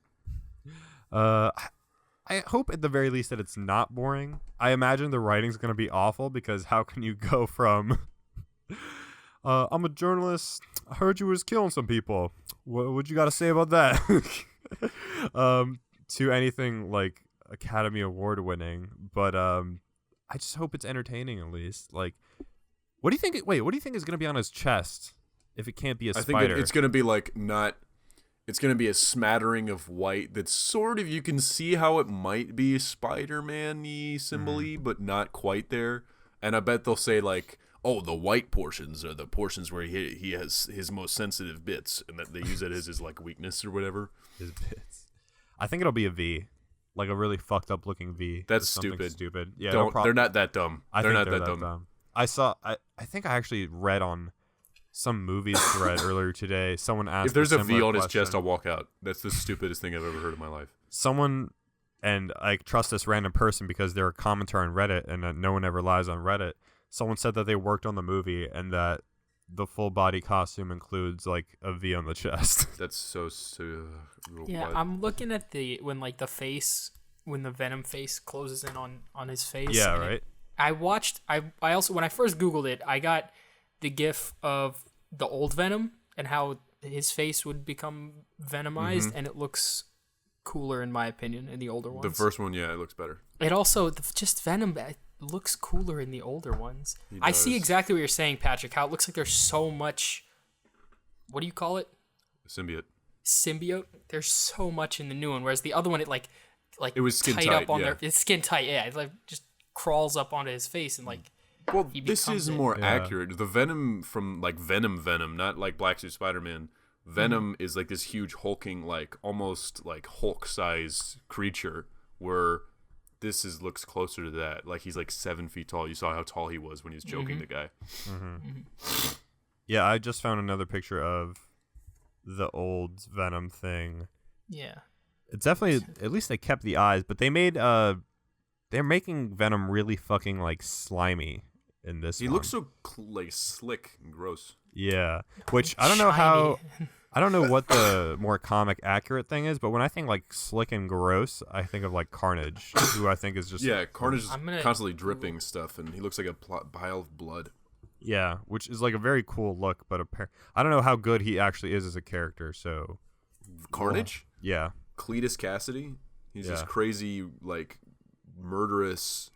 I hope at the very least that it's not boring. I imagine the writing's going to be awful because how can you go from I'm a journalist, I heard you was killing some people, what you got to say about that? To anything like Academy Award winning, but I just hope it's entertaining at least. Like, what do you think is going to be on his chest if it can't be a spider? I think it's going to be like not. It's going to be a smattering of white that's sort of, you can see how it might be Spider-Man-y symbol-y, but not quite there. And I bet they'll say like, oh, the white portions are the portions where he has his most sensitive bits, and that they use it as his like weakness or whatever. His bits. I think it'll be a V, like a really fucked up looking V. That's stupid. Stupid. Yeah, they're not that dumb. They're not that dumb. I think I actually read on some movies thread earlier today. Someone asked if there's a V on question. his chest, I'll walk out. That's the stupidest thing I've ever heard in my life. Someone, and I trust this random person because they're a commenter on Reddit, and no one ever lies on Reddit. Someone said that they worked on the movie and that the full body costume includes like a V on the chest. That's so. Yeah, I'm looking at when the Venom face closes in on his face. Yeah, right. I also, when I first Googled it, I got the GIF of the old Venom and how his face would become venomized, and it looks cooler in my opinion in the older ones. The first one, yeah, it looks better. It also just Venom looks cooler in the older ones. I see exactly what you're saying, Patrick. How it looks like there's so much. What do you call it? Symbiote. There's so much in the new one, whereas the other one, it it was skin tight up on there. It's skin tight. Yeah, it like just crawls up onto his face and like. Well, this is more accurate. The Venom from like Venom, not like Black Suit Spider-Man. Venom is like this huge hulking, like almost like Hulk-sized creature. Where this looks closer to that. Like he's like 7 feet tall. You saw how tall he was when he was choking the guy. Yeah, I just found another picture of the old Venom thing. Yeah, it's definitely, at least they kept the eyes, but they made they're making Venom really fucking like slimy in this. He looks so like slick and gross. Yeah, which I don't know how. I don't know what the more comic accurate thing is, but when I think like slick and gross, I think of like Carnage, who I think is just Carnage is constantly dripping stuff, and he looks like a pile of blood. Yeah, which is like a very cool look, but I don't know how good he actually is as a character. So Carnage, yeah, Cletus Cassidy, he's this crazy like murderous.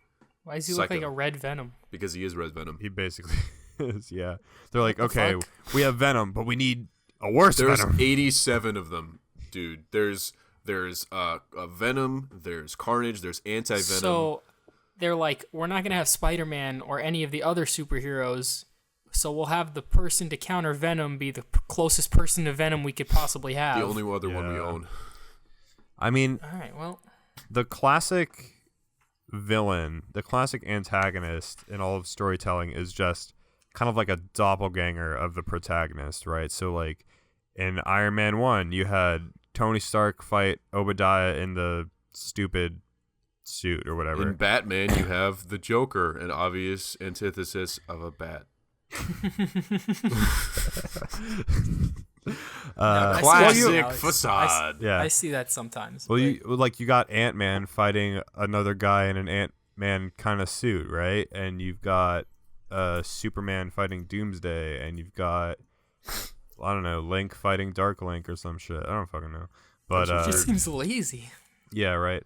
Why does he look like a red Venom? Because he is red Venom. He basically is. Yeah, they're like, okay, we have Venom, but we need a worse Venom. There's 87 of them, dude. There's a Venom, there's Carnage, there's anti-Venom. So they're like, we're not gonna have Spider-Man or any of the other superheroes, so we'll have the person to counter Venom be the closest person to Venom we could possibly have. The only other one we own. I mean, all right, well, the classic villain, the classic antagonist in all of storytelling is just kind of like a doppelganger of the protagonist, right? So like in Iron Man 1, you had Tony Stark fight Obadiah in the stupid suit or whatever. In Batman, you have the Joker, an obvious antithesis of a bat. Classic facade. I see that sometimes. Well, you got Ant-Man fighting another guy in an Ant-Man kind of suit, right? And you've got Superman fighting Doomsday, and you've got I don't know, Link fighting Dark Link or some shit. I don't fucking know, but it just seems lazy. Yeah, right.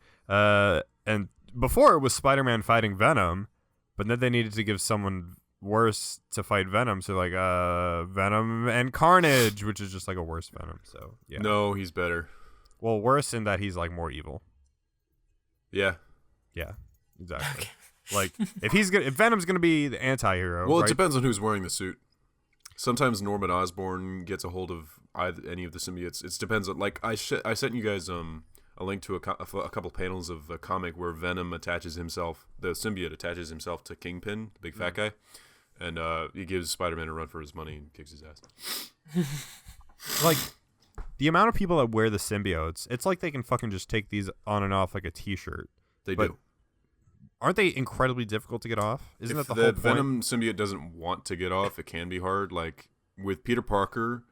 And before it was Spider-Man fighting Venom, but then they needed to give someone worse to fight Venom, so like Venom and Carnage, which is just like a worse Venom. So yeah. No, he's better. Well, worse in that he's like more evil. Yeah. Yeah. Exactly. Like if Venom's gonna be the anti-hero. Well, right? it depends on who's wearing the suit. Sometimes Norman Osborn gets a hold of any of the symbiotes. It depends on, like, I sent you guys a link to a couple panels of a comic where Venom attaches himself, the symbiote attaches himself to Kingpin, the big fat guy, and he gives Spider-Man a run for his money and kicks his ass. Like, the amount of people that wear the symbiotes, it's like they can fucking just take these on and off like a t-shirt. They do. Aren't they incredibly difficult to get off? Isn't If that the whole point? Venom symbiote doesn't want to get off, it can be hard. Like with Peter Parker,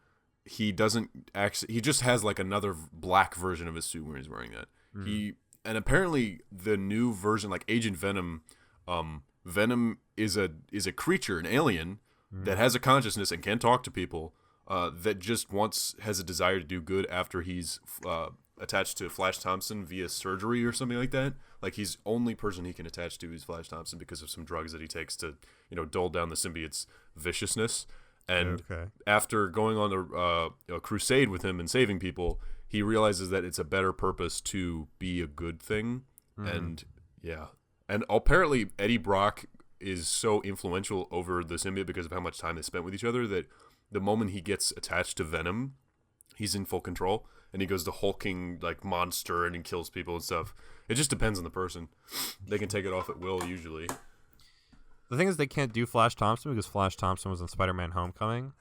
he doesn't actually. He just has like another black version of his suit when he's wearing that. And apparently the new version, like Agent Venom, Venom is a creature, an alien that has a consciousness and can talk to people. That just has a desire to do good after he's attached to Flash Thompson via surgery or something like that. Like he's only person he can attach to is Flash Thompson because of some drugs that he takes to, dull down the symbiote's viciousness. And after going on a crusade with him and saving people, he realizes that it's a better purpose to be a good thing. And and apparently Eddie Brock is so influential over the symbiote because of how much time they spent with each other that the moment he gets attached to Venom, he's in full control, and he goes to hulking like monster and he kills people and stuff. It just depends on the person. They can take it off at will usually. The thing is, they can't do Flash Thompson because Flash Thompson was in Spider-Man: Homecoming,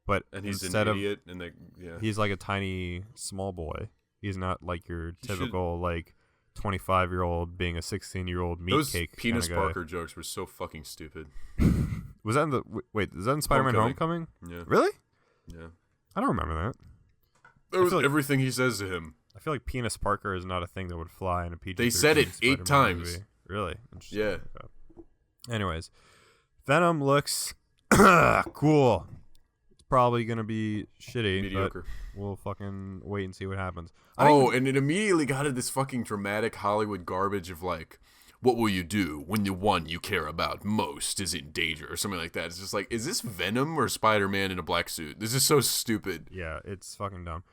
and he's instead an idiot, and he's like a tiny small boy. He's not like your typical like 25-year-old being a 16-year-old meat those cake. Those Penis kind of Parker jokes were so fucking stupid. Was that in is that in Spider-Man: Homecoming? Yeah. Really? Yeah. I don't remember that. That was everything he says to him. I feel like Penis Parker is not a thing that would fly in a PG-13 They said it Spider-Man 8 times. movie. Really? Interesting. Yeah. Anyways, Venom looks cool. It's probably going to be shitty. Mediocre. But we'll fucking wait and see what happens. And it immediately got into this fucking dramatic Hollywood garbage of like, what will you do when the one you care about most is in danger or something like that? It's just like, is this Venom or Spider-Man in a black suit? This is so stupid. Yeah, it's fucking dumb.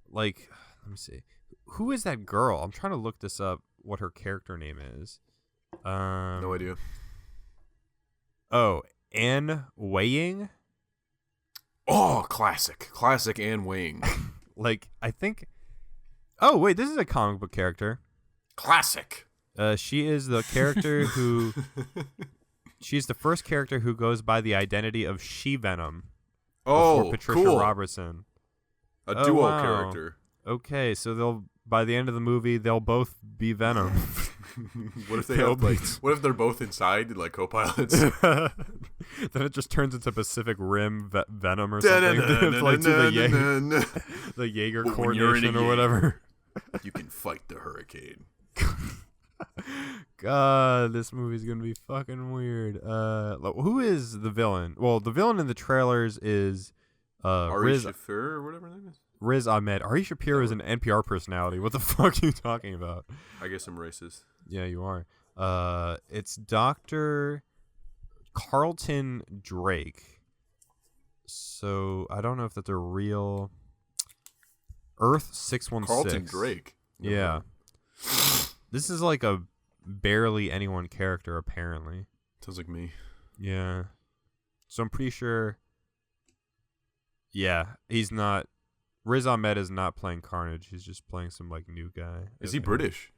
Like, let me see. Who is that girl? I'm trying to look this up, what her character name is. No idea. Oh, Anne Weighing? Oh, classic. Classic Anne Weighing. Like, I think... Oh, wait, this is a comic book character. Classic. She is the character who... She's the first character who goes by the identity of She-Venom. Oh, Patricia cool. Robertson. A duo character. Okay, so by the end of the movie, they'll both be Venom. What if what if they're both inside, like co-pilots? Then it just turns into Pacific Rim Venom or something. It's like the Jaeger coordination or whatever. You can fight the hurricane. God, this movie's gonna be fucking weird. Who is the villain? Well, the villain in the trailers is Ari Shafir or whatever her name is. Riz Ahmed. Ari Shapiro is an NPR personality. What the fuck are you talking about? I guess I'm racist. Yeah, you are. It's Dr. Carlton Drake. So I don't know if that's a real Earth 616. Carlton Drake. Yeah. This is like a barely anyone character, apparently. Sounds like me. Yeah. So I'm pretty sure. Yeah, he's not. Riz Ahmed is not playing Carnage. He's just playing some like new guy. Is he British?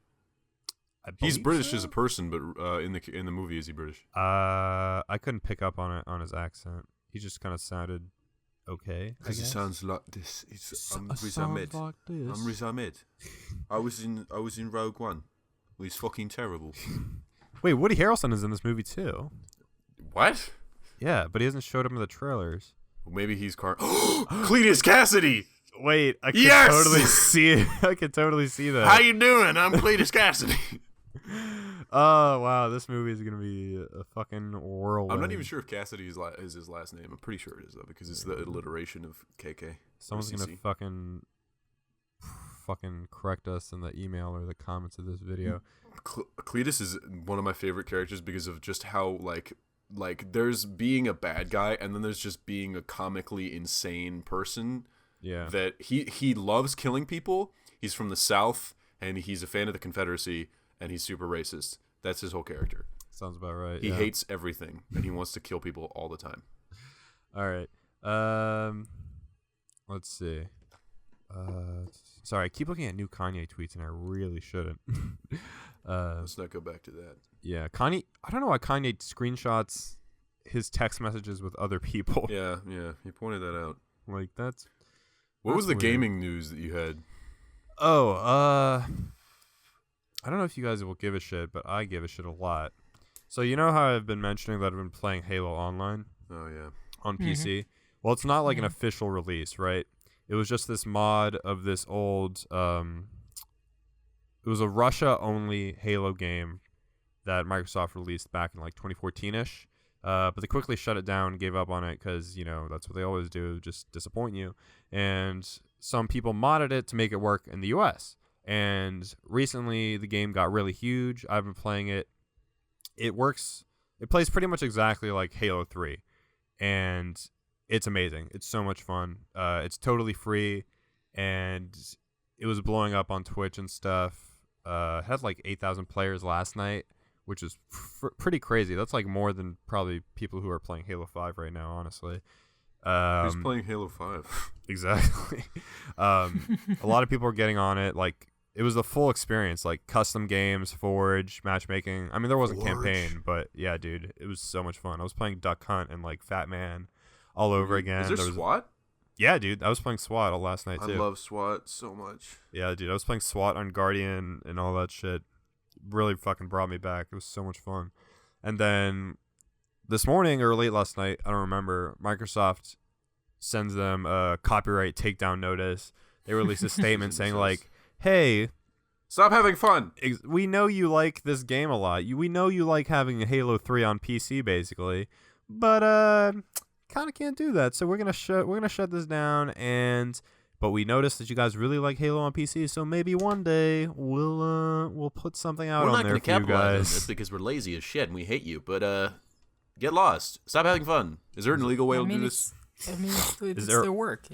He's British so? as a person, but in the movie, is he British? I couldn't pick up on it on his accent. He just kind of sounded okay. Because he sounds like this. I'm Riz Ahmed. Like this. I'm Riz Ahmed. I was in Rogue One. It was fucking terrible. Wait, Woody Harrelson is in this movie too. What? Yeah, but he hasn't showed up in the trailers. Well, maybe he's Cletus Cassidy. Wait, I can totally see it. I can totally see that. How you doing? I'm Cletus Cassidy. Oh wow, this movie is gonna be a fucking whirlwind. I'm not even sure if Cassidy is his last name. I'm pretty sure it is though, because it's the alliteration of KK. Someone's gonna fucking correct us in the email or the comments of this video. Cletus is one of my favorite characters because of just how like there's being a bad guy and then there's just being a comically insane person. Yeah. That he loves killing people. He's from the South and he's a fan of the Confederacy and he's super racist. That's his whole character. Sounds about right. He hates everything and he wants to kill people all the time. All right. Let's see. Sorry, I keep looking at new Kanye tweets, and I really shouldn't. Let's not go back to that. Yeah, Kanye. I don't know why Kanye screenshots his text messages with other people. Yeah, he pointed that out. Like that's. What was the weird. gaming news that you had? Oh, I don't know if you guys will give a shit, but I give a shit a lot. So you know how I've been mentioning that I've been playing Halo Online Oh yeah. on PC? Well, it's not like an official release, right? It was just this mod of this old it was a Russia-only Halo game that Microsoft released back in like 2014-ish. But they quickly shut it down and gave up on it because, you know, that's what they always do, just disappoint you. And some people modded it to make it work in the US. And recently the game got really huge. I've been playing it. It plays pretty much exactly like Halo 3. And it's amazing. It's so much fun. It's totally free. And it was blowing up on Twitch and stuff. Had like 8,000 players last night, which is pretty crazy. That's like more than probably people who are playing Halo 5 right now, honestly. Who's playing Halo 5? Exactly. A lot of people are getting on it. Like, it was the full experience, like custom games, Forge, matchmaking. I mean, there was a campaign, but yeah, dude, it was so much fun. I was playing Duck Hunt and like Fat Man all over again. Is there SWAT? Yeah, dude, I was playing SWAT all last night too. I love SWAT so much. Yeah, dude, I was playing SWAT on Guardian and all that shit. Really fucking brought me back. It was so much fun. And then this morning or late last night, I don't remember, Microsoft sends them a copyright takedown notice. They released a statement saying like, hey, stop having fun. We know you like this game a lot. We know you like having Halo 3 on PC basically, but kind of can't do that. So we're going to shut this down, but we noticed that you guys really like Halo on PC, so maybe one day we'll put something out on there for you guys. We're not going to capitalize on this because we're lazy as shit and we hate you, but get lost. Stop having fun. Is there an illegal way to do this? I mean, it's their work.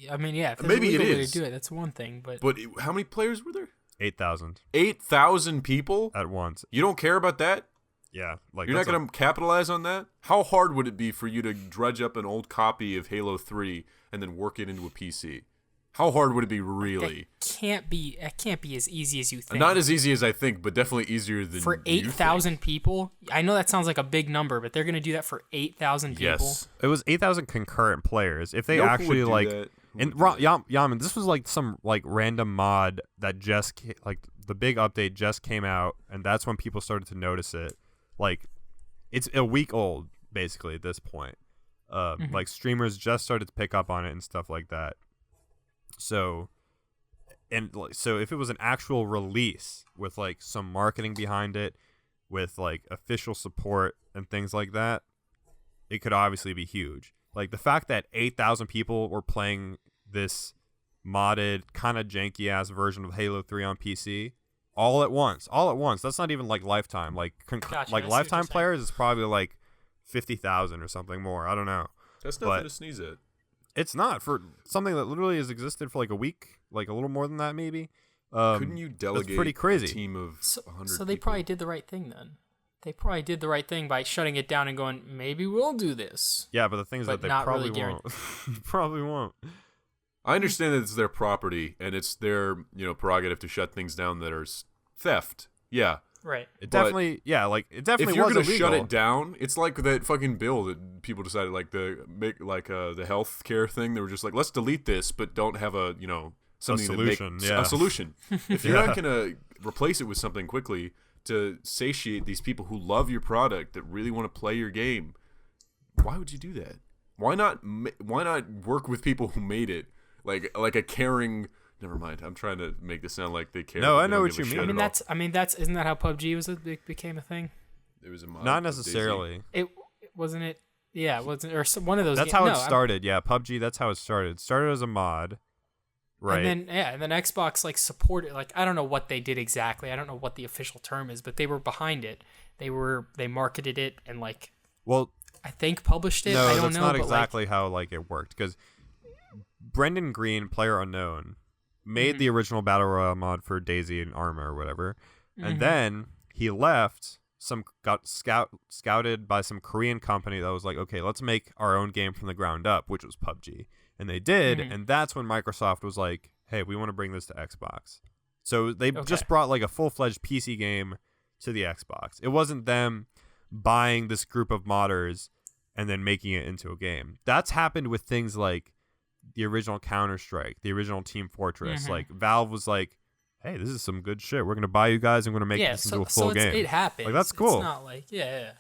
I mean, yeah, if there's maybe a legal it way is. to do it, that's one thing. But how many players were there? 8,000 8,000 people at once. You don't care about that? Yeah, like you're not going to capitalize on that? How hard would it be for you to dredge up an old copy of Halo 3 and then work it into a PC? How hard would it be, really? It can't be as easy as you think. Not as easy as I think, but definitely easier than for 8,000 people. I know that sounds like a big number, but they're going to do that for 8,000 people. Yes, it was 8,000 concurrent players. If they actually like, and Yaman, this was like some like random mod that just like the big update just came out, and that's when people started to notice it. Like, it's a week old basically at this point. Like streamers just started to pick up on it and stuff like that. So if it was an actual release with like some marketing behind it, with like official support and things like that, it could obviously be huge. Like the fact that 8,000 people were playing this modded kind of janky ass version of Halo 3 on PC all at once. That's not even like lifetime. Like like lifetime players is probably like 50,000 or something more. I don't know. That's nothing to sneeze at. It's not for something that literally has existed for like a week, like a little more than that maybe. Couldn't you delegate pretty crazy. A team of 100 So they probably did the right thing then. They probably did the right thing by shutting it down and going, maybe we'll do this. Yeah, but the thing is that they probably really won't. Probably won't. I understand that it's their property and it's their, prerogative to shut things down that are theft. Yeah. Right. It definitely if you're was gonna illegal. shut it down, it's like that fucking bill that people decided the health care thing. They were just like, let's delete this, but don't have a something a solution. to make a solution. If you're not gonna replace it with something quickly to satiate these people who love your product, that really want to play your game, why would you do that? Why not work with people who made it, like a caring. Never mind. I'm trying to make this sound like they care. No, I know what you mean. Isn't that how PUBG became a thing? It was a mod. Not necessarily. It wasn't it. Yeah, it wasn't or one of those. That's how it started. Yeah, PUBG. That's how it started. It started as a mod, right? And then Xbox like supported. Like I don't know what they did exactly. I don't know what the official term is, but they were behind it. They marketed it and like. Well, I think published it. No, I don't that's know, not but exactly how like it worked because Brendan Green, player unknown, made the original Battle Royale mod for DayZ and Arma or whatever. And then he left got scouted by some Korean company that was like, okay, let's make our own game from the ground up, which was PUBG. And they did, and that's when Microsoft was like, hey, we want to bring this to Xbox. So they just brought like a full-fledged PC game to the Xbox. It wasn't them buying this group of modders and then making it into a game. That's happened with things like the original Counter-Strike, the original Team Fortress. Like Valve was like, hey, this is some good shit. We're going to buy you guys and we're going to make this into a full game. It happens. Like, that's cool. It's not like, yeah.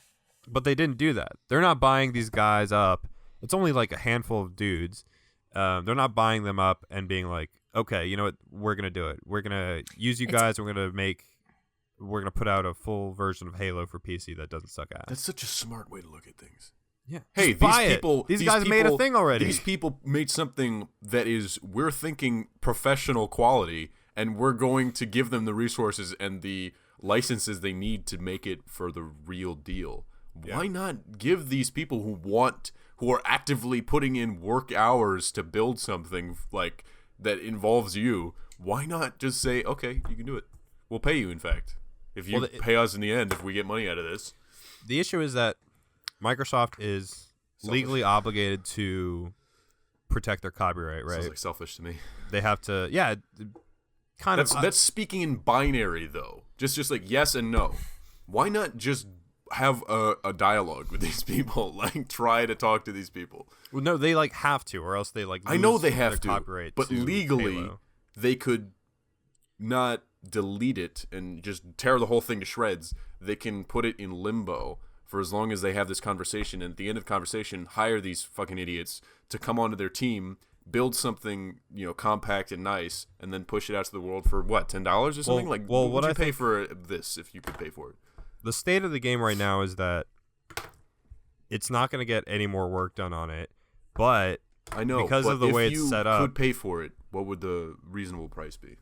But they didn't do that. They're not buying these guys up. It's only like a handful of dudes. They're not buying them up and being like, okay, you know what? We're going to do it. We're going to use you guys. We're going to put out a full version of Halo for PC that doesn't suck ass. That's such a smart way to look at things. Yeah. Hey, these guys made a thing already. These people made something that is, we're thinking professional quality, and we're going to give them the resources and the licenses they need to make it for the real deal. Yeah. Why not give these people who are actively putting in work hours to build something like that involves you, why not just say, okay, you can do it. We'll pay you, in fact. If you pay us in the end, if we get money out of this. The issue is that Microsoft is legally obligated to protect their copyright, right? Sounds like selfish to me. They have to, That's speaking in binary, though. Just like yes and no. Why not just have a dialogue with these people? Like, try to talk to these people. Well, no, they like have to, or else they like. I know they have to, copyright but legally, Halo. They could not delete it and just tear the whole thing to shreds. They can put it in limbo for as long as they have this conversation, and at the end of the conversation, hire these fucking idiots to come onto their team, build something, compact and nice, and then push it out to the world for what, $10 or something? What would you pay for this if you could pay for it? The state of the game right now is that it's not going to get any more work done on it, but I know because of the way it's set up, if you could pay for it, what would the reasonable price be?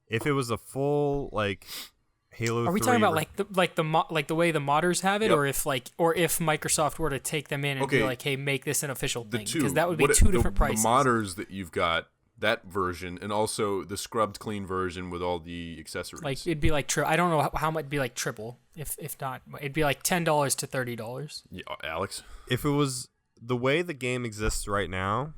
If it was a full Halo 3. Are we talking about the way the modders have it, Yep. or if Microsoft were to take them in and be like, hey, make this an official thing? Because that would be two different prices. The modders that you've got, that version, and also the scrubbed clean version with all the accessories. Like it'd be like I don't know how much it'd be like triple, if not, it'd be like $10 to $30. Yeah, Alex. If it was the way the game exists right now,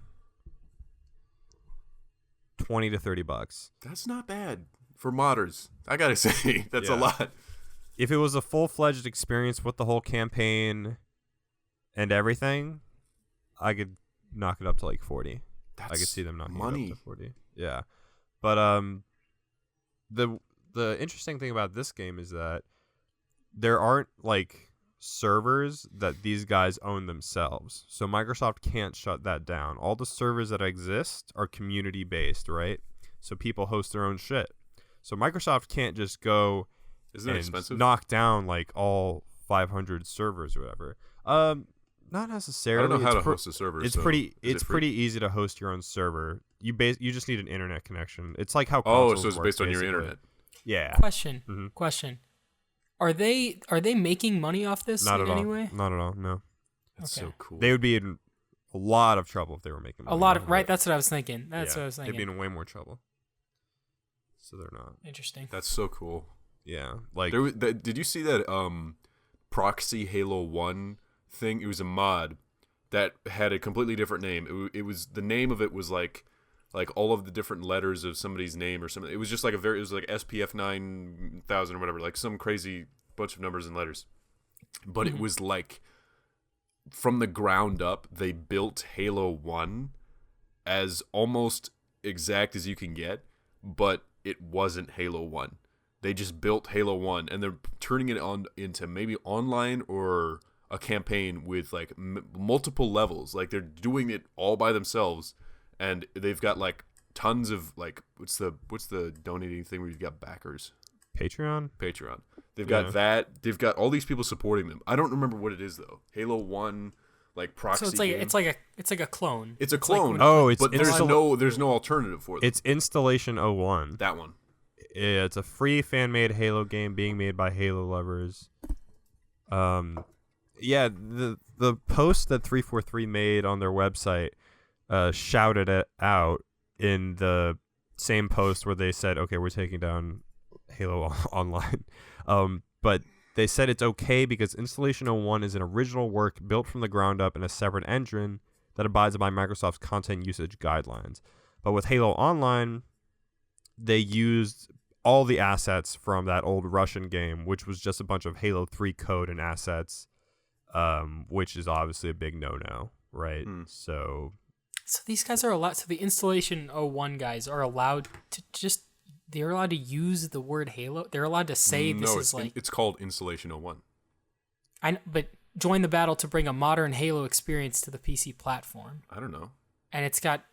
$20 to $30. That's not bad for modders. I gotta say, that's a lot. If it was a full-fledged experience with the whole campaign and everything, I could knock it up to like 40. I could see them knocking it up to 40. Yeah, but the interesting thing about this game is that there aren't servers that these guys own themselves. So Microsoft can't shut that down. All the servers that exist are community based, right? So people host their own shit. So Microsoft can't just go knock down all 500 servers or whatever. Not necessarily. I don't know how to host a server. It's pretty easy to host your own server. You just need an internet connection. It's like how so consoles it's work, based on basically. your internet. Yeah. Question. Are they making money off this Not in at any all. way? Not at all. No. That's so cool. They would be in a lot of trouble if they were making money. Right. That's what I was thinking. What I was thinking. They'd be in way more trouble. So they're not. Interesting. That's so cool. Yeah. Did you see that proxy Halo 1 thing? It was a mod that had a completely different name. It was the name of it was like all of the different letters of somebody's name or something. It was just it was like SPF 9000 or whatever, like some crazy bunch of numbers and letters. But it was from the ground up, they built Halo 1 as almost exact as you can get, but it wasn't Halo 1. They just built Halo 1 and they're turning it on into maybe online or a campaign with multiple levels. They're doing it all by themselves. And they've got tons of what's the donating thing where you've got backers? Patreon. They've got that. They've got all these people supporting them. I don't remember what it is though. Halo 1 proxy. So it's like a clone. It's a clone. But there's no alternative for them. It's Installation 01. That one. Yeah, it's a free fan-made Halo game being made by Halo lovers. Yeah, the post that 343 made on their website shouted it out in the same post where they said, okay, we're taking down Halo Online. But they said it's okay because Installation 01 is an original work built from the ground up in a separate engine that abides by Microsoft's content usage guidelines. But with Halo Online, they used all the assets from that old Russian game, which was just a bunch of Halo 3 code and assets, which is obviously a big no-no, right? So these guys are allowed. So the Installation 01 guys are allowed to just. They're allowed to use the word Halo. They're allowed to say this is like. It's called Installation 01. But join the battle to bring a modern Halo experience to the PC platform. I don't know. And it's got.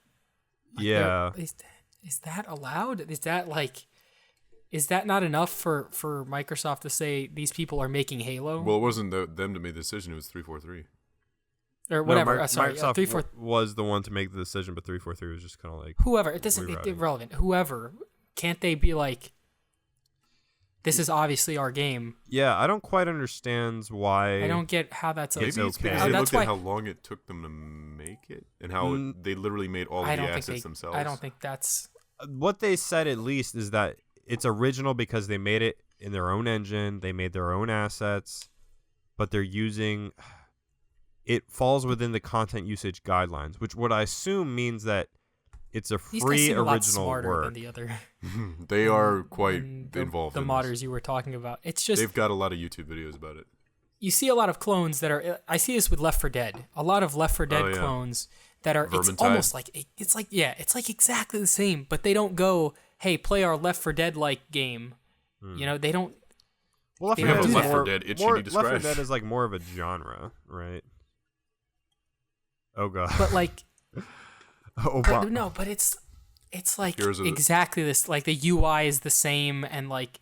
Yeah. Is that allowed? Is that like? Is that not enough for Microsoft to say these people are making Halo? Well, it wasn't them to make the decision. It was 343. Or whatever. No, Sorry, Microsoft 343 was the one to make the decision, but 343 was just kind of like whoever. It doesn't. It's irrelevant. Whoever. Can't they be like, this is obviously our game? Yeah, I don't quite understand why. I don't get how that's Maybe it's it's okay. because they That's looked at why- how long it took them to make it and how they literally made all of the assets themselves. I don't think that's. What they said at least is that it's original because they made it in their own engine, they made their own assets, but they're using. It falls within the content usage guidelines, which what I assume means that it's a These guys free seem a lot original smarter work. than the other. They are quite the, involved The in modders this. you were talking about. It's just They've got a lot of YouTube videos about it. you see a lot of clones that are. I see this with Left 4 Dead. A lot of Left 4 Dead Oh, yeah. clones that are. It's Vermintide. almost like it's like exactly the same, but they don't go, hey, play our Left 4 Dead like game. You know, they don't. Well, Left They 4 don't Dead do is that. more, Left 4 Dead itch you more need to Left 4 scratch. Dead is like more of a genre, right? Oh god. But like, oh, but, no, but it's like Heroes of the- exactly this. Like the UI is the same, and like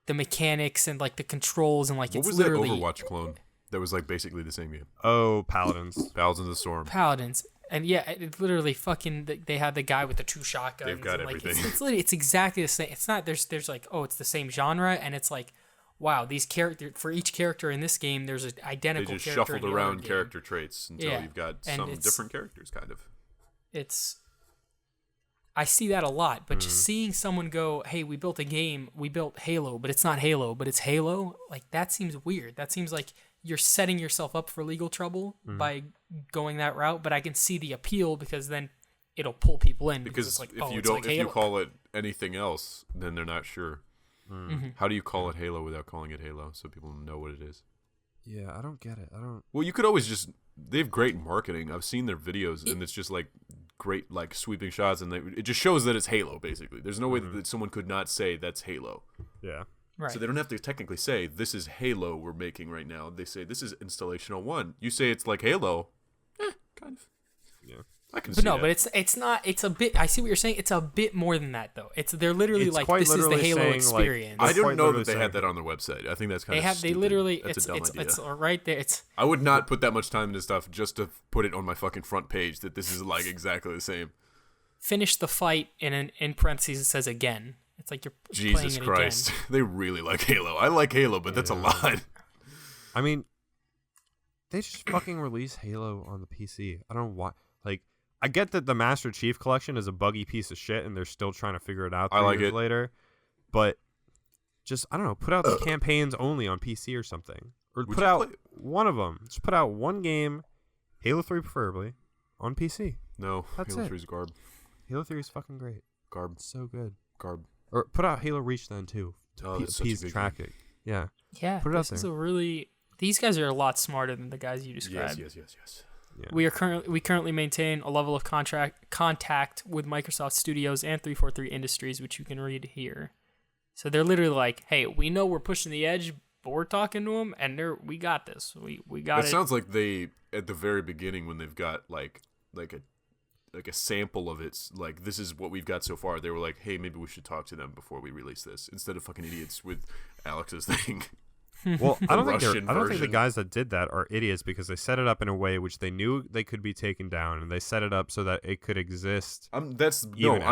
the mechanics and like the controls and like What it's was that literally Overwatch clone that was like basically the same game? oh, Paladins. Paladins of the Storm. Paladins. And yeah, it literally fucking. They had the guy with the 2 shotguns. They've got and, like, everything. It's literally it's exactly the same. It's not there's like it's the same genre, and it's like wow, these character for each character in this game there's an They identical. just character shuffled in the other around game. character traits until Yeah, you've got and some it's- different characters, kind of. It's I see that a lot, but just seeing someone go, "Hey, we built a game, we built Halo, but it's not Halo, but it's Halo," like that seems weird. That seems like you're setting yourself up for legal trouble by going that route. But I can see the appeal because then it'll pull people in Because it's like, if oh, you it's don't, like if you Halo. call it anything else, then they're not sure. How do you call it Halo without calling it Halo so people know what it is? Yeah, I don't get it. I don't. Well, you could always just. They have great marketing. I've seen their videos, and it's just like great, like sweeping shots, and it just shows that it's Halo. Basically, there's no way that someone could not say that's Halo. Yeah. Right. So they don't have to technically say this is Halo we're making right now. They say this is Installation 01. You say it's like Halo, kind of. Yeah. I can But see no, that. but it's not. It's a bit. I see what you're saying. It's a bit more than that, though. They're literally It's like quite this is the literally Halo saying, like, experience. I They're didn't quite know literally that they had saying- that on their website. I think that's kind they of have. They literally. That's It's a dumb idea. it's right there. It's I would not put that much time into stuff just to put it on my fucking front page that this is like exactly the same. finish the fight in parentheses. It says again. It's like you're playing Jesus it Christ. again. They really like Halo. I like Halo, but that's a lot. I mean, they just fucking release Halo on the PC. I don't know why. Like, I get that the Master Chief Collection is a buggy piece of shit, and they're still trying to figure it out 3 I like years it. later. But just, I don't know, put out the campaigns only on PC or something. Or Would put you out play- one of them. Just put out one game, Halo 3 preferably, on PC. No, That's Halo it. 3 is garb. Halo 3 is fucking great. Garb. It's so good. Garb. Or put out Halo Reach then, too. To Oh, that's such a appease big traffic. Yeah. Yeah, Put it out this is there. a really. These guys are a lot smarter than the guys you described. Yes. Yeah. We currently maintain a level of contact with Microsoft Studios and 343 Industries, which you can read here. So they're literally like, "Hey, we know we're pushing the edge, but we're talking to them, and we got this. We got That it." sounds like they at the very beginning when they've got like a sample of it, like this is what we've got so far. They were like, hey, maybe we should talk to them before we release this instead of fucking idiots with Alex's thing. Well, I don't think Russian I don't think the version. guys that did that are idiots because they set it up in a way which they knew they could be taken down, and they set it up so that it could exist. I'm Even not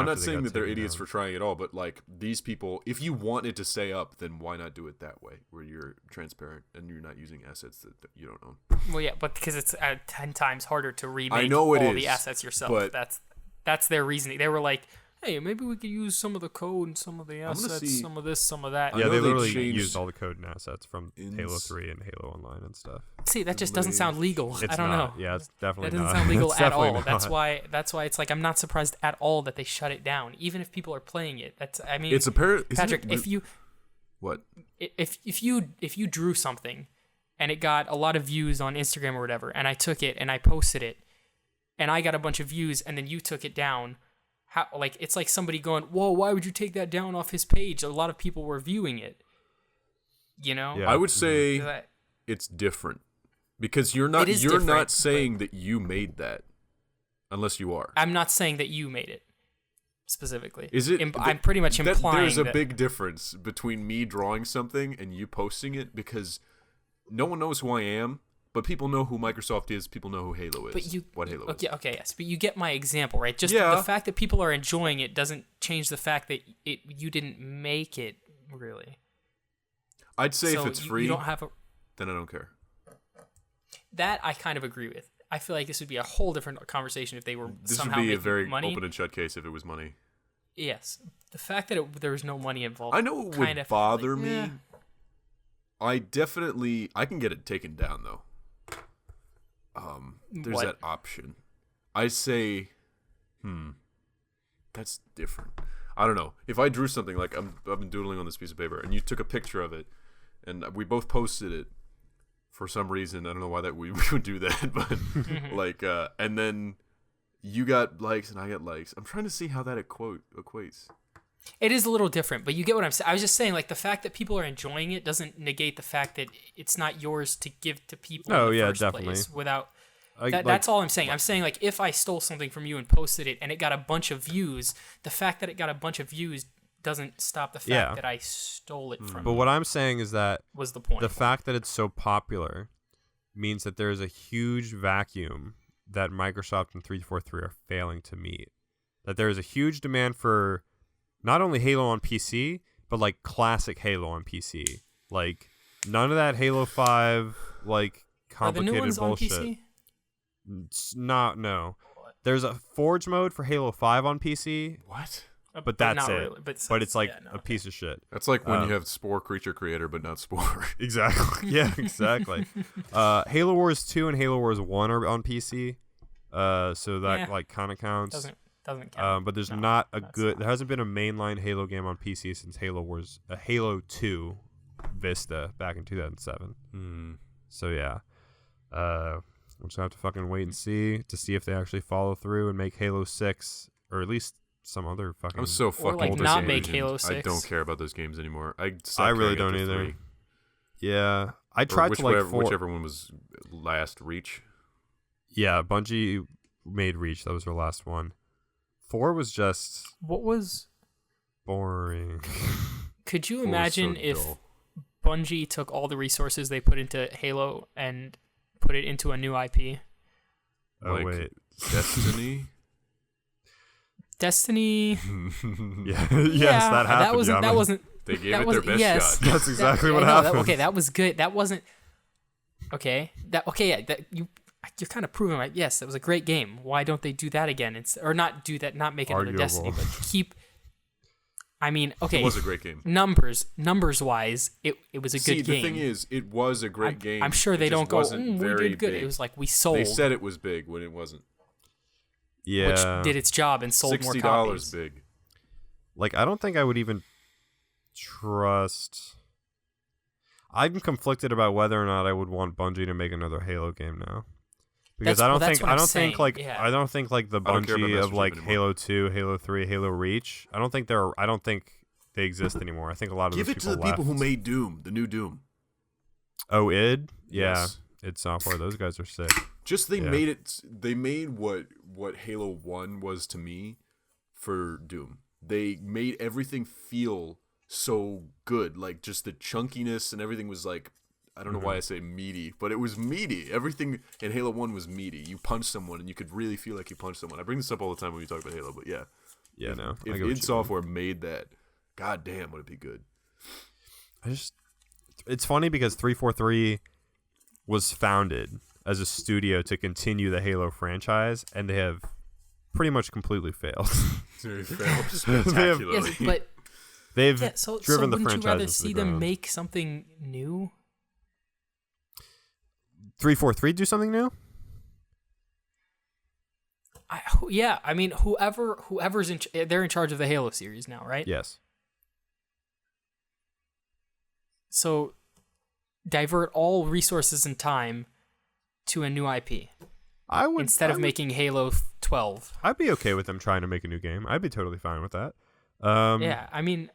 after they saying got that they're taken idiots down. for trying it all, but like these people, if you want it to stay up, then why not do it that way, where you're transparent and you're not using assets that you don't own? Well, yeah, but because it's 10 times harder to remake I know it all is, the assets yourself. but- That's their reasoning. They were like, hey, maybe we could use some of the code and some of the assets, some of this, some of that. Yeah, they literally used all the code and assets from Halo 3 and Halo Online and stuff. See, that just doesn't sound legal. I don't know. Yeah, it's definitely that doesn't not. sound legal at all. Not. That's why it's like I'm not surprised at all that they shut it down, even if people are playing it. It's apparent. Patrick, if you what if you drew something and it got a lot of views on Instagram or whatever, and I took it and I posted it, and I got a bunch of views, and then you took it down. How, like, it's like somebody going, whoa, why would you take that down off his page? A lot of people were viewing it. You know? Yeah. I would say it's different. Because you're not saying that you made that. Unless you are. I'm not saying that you made it. Specifically. Is it? I'm pretty much implying there's a big difference between me drawing something and you posting it, because no one knows who I am. But people know who Microsoft is. People know who Halo is. What Halo is. Okay, yes. But you get my example, right? Just the fact that people are enjoying it doesn't change the fact that you didn't make it, really. I'd say if it's free, you don't have then I don't care. That I kind of agree with. I feel like this would be a whole different conversation if they were somehow making money. This would be a very open and shut case if it was money. Yes. The fact that there was no money involved. I know it would bother me. I can get it taken down, though. There's that option. I say, that's different. I don't know. If I drew something, like I've been doodling on this piece of paper, and you took a picture of it, and we both posted it for some reason. I don't know why that we would do that, but and then you got likes and I got likes. I'm trying to see how that equates. It is a little different, but you get what I'm saying. I was just saying, like, the fact that people are enjoying it doesn't negate the fact that it's not yours to give to people in the first place without... that's all I'm saying. I'm saying, like, if I stole something from you and posted it and it got a bunch of views, the fact that it got a bunch of views doesn't stop the fact that I stole it from you. But what I'm saying is that was the point. The fact that it's so popular means that there is a huge vacuum that Microsoft and 343 are failing to meet. That there is a huge demand for... not only Halo on PC, but like classic Halo on PC. Like none of that Halo 5 like complicated are the new ones bullshit. On PC? It's not no. There's a Forge mode for Halo 5 on PC. What? But that's it. Really. But it's like a piece of shit. That's like when you have Spore Creature Creator, but not Spore. Exactly. Yeah, exactly. Halo Wars 2 and Halo Wars 1 are on PC. So that like kind of counts. Doesn't count. But there's there hasn't been a mainline Halo game on PC since Halo 2 Vista back in 2007. So yeah, we'll just have to fucking wait and see if they actually follow through and make Halo 6 or at least some other fucking. I'm so fucking or like not make Halo 6. I don't care about those games anymore. I really don't either. 3. Yeah, I tried to like whichever one was last. Reach. Yeah, Bungie made Reach. That was their last one. 4 was just... what was... boring. Could you imagine if Bungie took all the resources they put into Halo and put it into a new IP? Oh, like wait. Destiny? Destiny... yes, that happened. That wasn't... They gave it their best shot. That's exactly what happened. That was good. That wasn't... Okay. You're kind of proving right. Yes, that was a great game. Why don't they do that again? Or not do that, not make another Destiny, but keep... I mean, okay. It was a great game. Numbers-wise, it was a good game. See, the thing is, it was a great game. I'm sure they don't go, we did good. Big. It was like, we sold. They said it was big when it wasn't. Yeah. Which did its job and sold more copies. $60 big. Like, I don't think I would even trust... I'm conflicted about whether or not I would want Bungie to make another Halo game now. Because I don't think the Bungie of like Halo 2, Halo 3, Halo Reach. I don't think they exist anymore. I think a lot of give it to the people who made Doom, the new Doom. Oh, id? Yeah, yes. id Software. Those guys are sick. Just made it. They made what Halo 1 was to me for Doom. They made everything feel so good, like just the chunkiness and everything was like. I don't know why I say meaty, but it was meaty. Everything in Halo 1 was meaty. You punched someone, and you could really feel like you punched someone. I bring this up all the time when we talk about Halo, but yeah. Yeah, no. If id Software made that, god damn, would it be good. It's funny because 343 was founded as a studio to continue the Halo franchise, and they have pretty much completely failed. They failed spectacularly. Yes, but They've so driven the wouldn't franchise you rather into see the them ground. make something new? 343 do something new? I mean, whoever's they're in charge of the Halo series now, right? Yes. So divert all resources and time to a new IP I would instead of making Halo 12. I'd be okay with them trying to make a new game. I'd be totally fine with that. Yeah, I mean,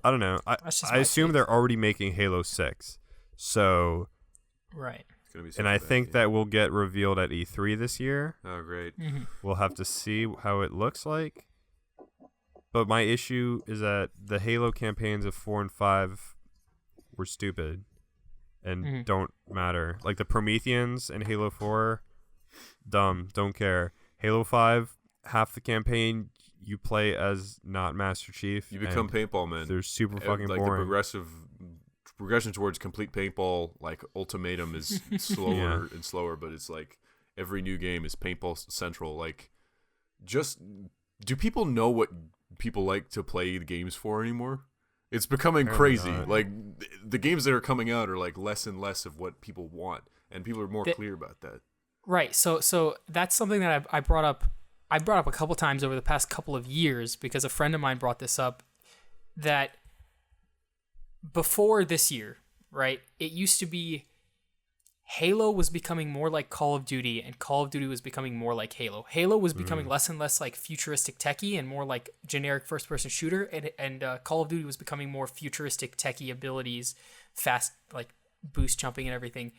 I don't know. that's just I my assume take. they're already making Halo 6. So, Right. It's gonna be and I something think bad, that will get revealed at E3 this year. Oh, great. We'll have to see how it looks like. But my issue is that the Halo campaigns of 4 and 5 were stupid and don't matter. Like the Prometheans in Halo 4, dumb, don't care. Halo 5, half the campaign you play as not Master Chief. You become and paintball man. They're super fucking like boring. the progression towards complete paintball, like ultimatum, is slower and slower. But it's like every new game is paintball central. Like, just do people know what people like to play the games for anymore? It's becoming crazy. not. Like the games that are coming out are like less and less of what people want, and people are more clear about that. Right. So that's something that I brought up. I brought up a couple times over the past couple of years because a friend of mine brought this up, that before this year, right, it used to be Halo was becoming more like Call of Duty, and Call of Duty was becoming more like Halo. Halo was becoming less and less like futuristic techie and more like generic first-person shooter, and Call of Duty was becoming more futuristic techie abilities, fast, like boost jumping and everything,